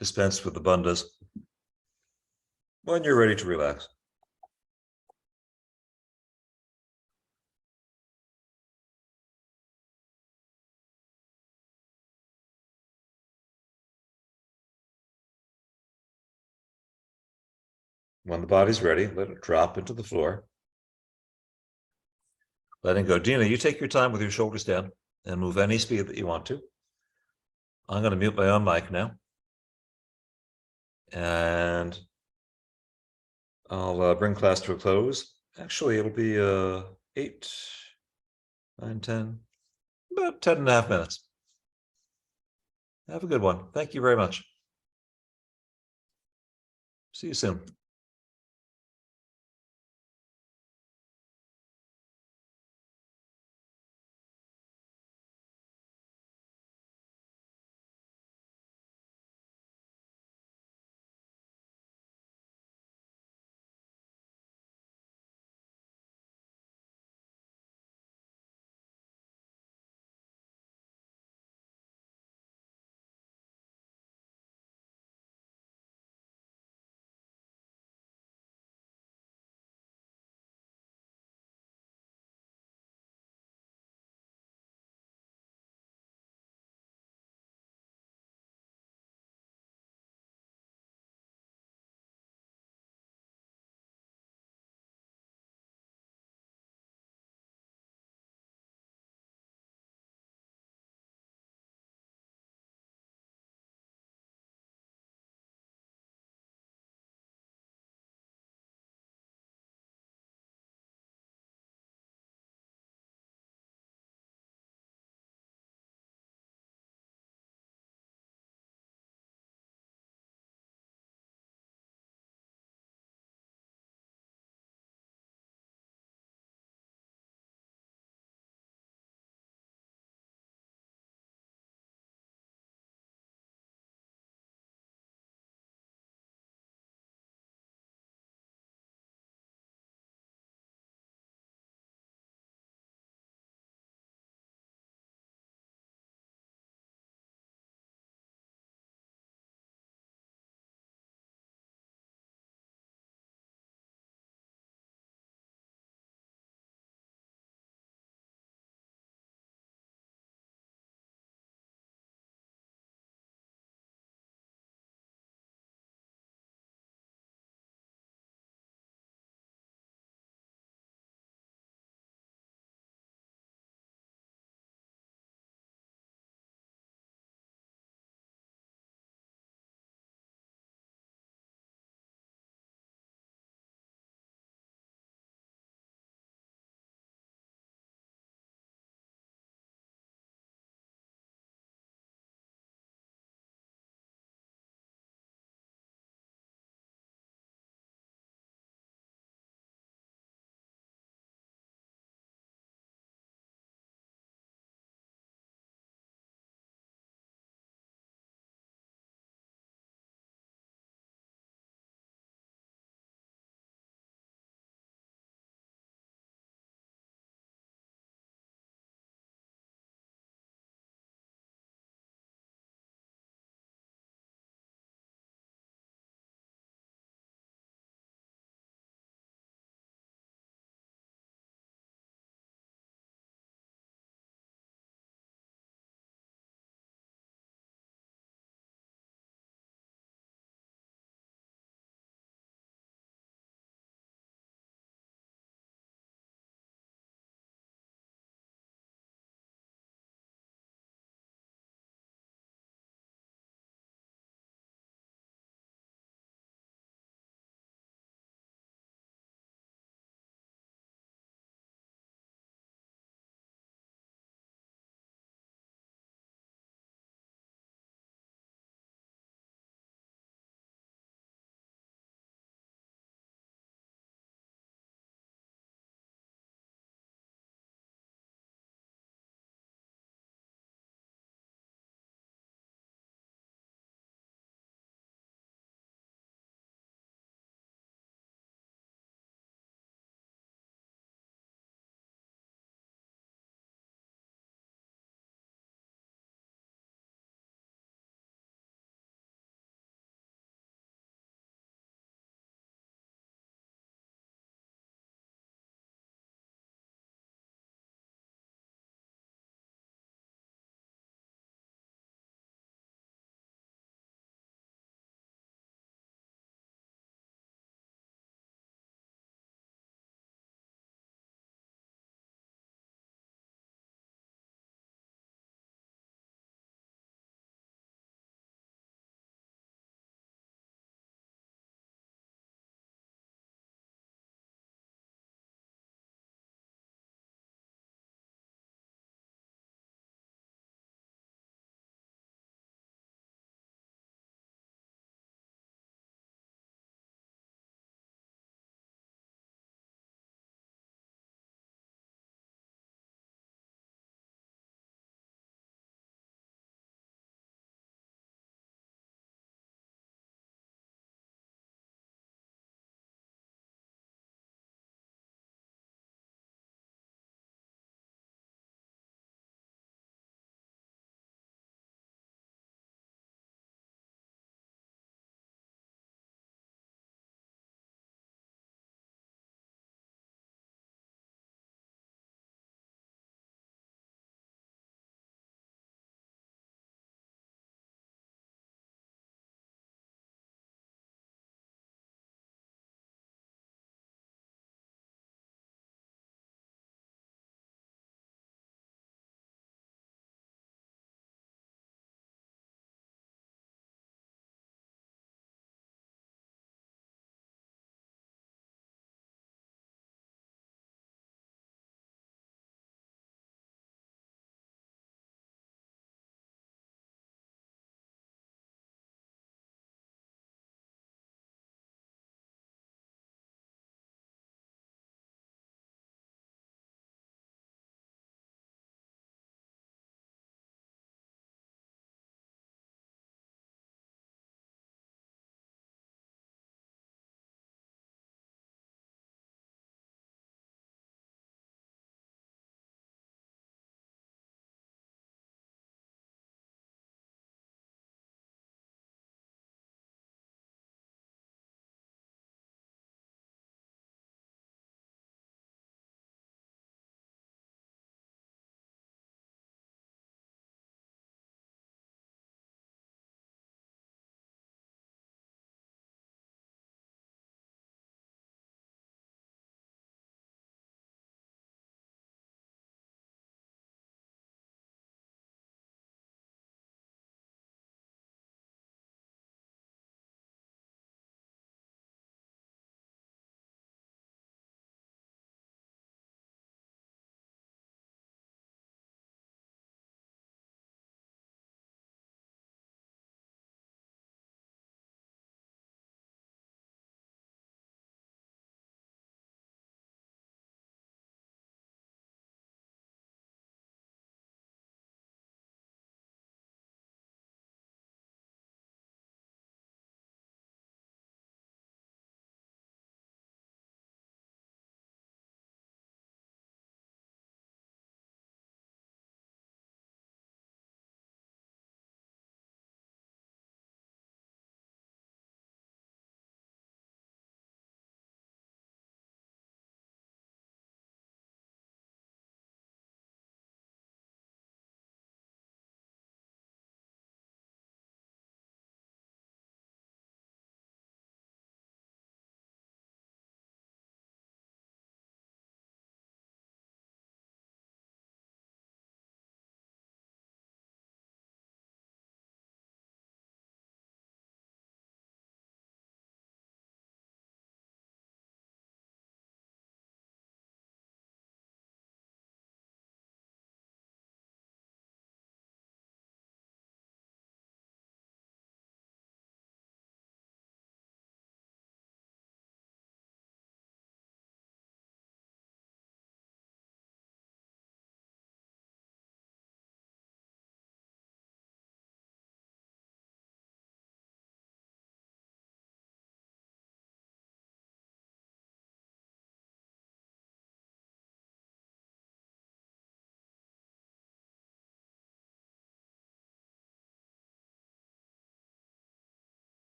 Dispense with the bandhas when you're ready to relax. When the body's ready, let it drop into the floor. Letting go. Dina, you take your time with your shoulders down and move any speed that you want to. I'm going to mute my own mic now. And I'll bring class to a close. Actually, it'll be 8, 9, 10, about 10 and a half minutes. Have a good one. Thank you very much. See you soon.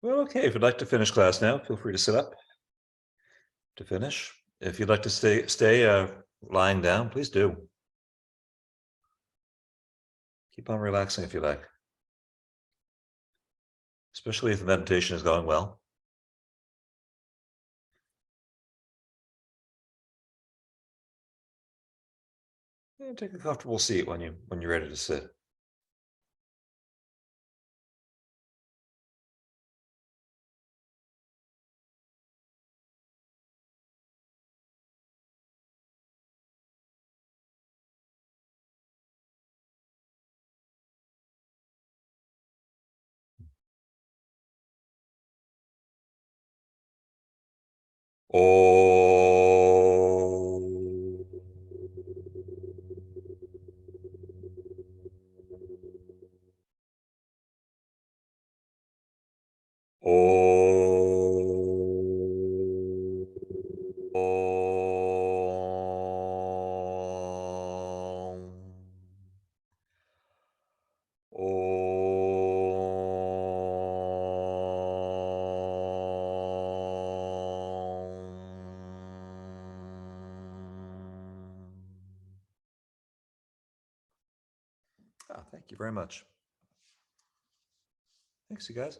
Well, okay, if you'd like to finish class now, feel free to sit up to finish. If you'd like to stay lying down, please do. Keep on relaxing if you like, especially if the meditation is going well. And take a comfortable seat when you're ready to sit. Oh. Thank you very much. Thanks, you guys.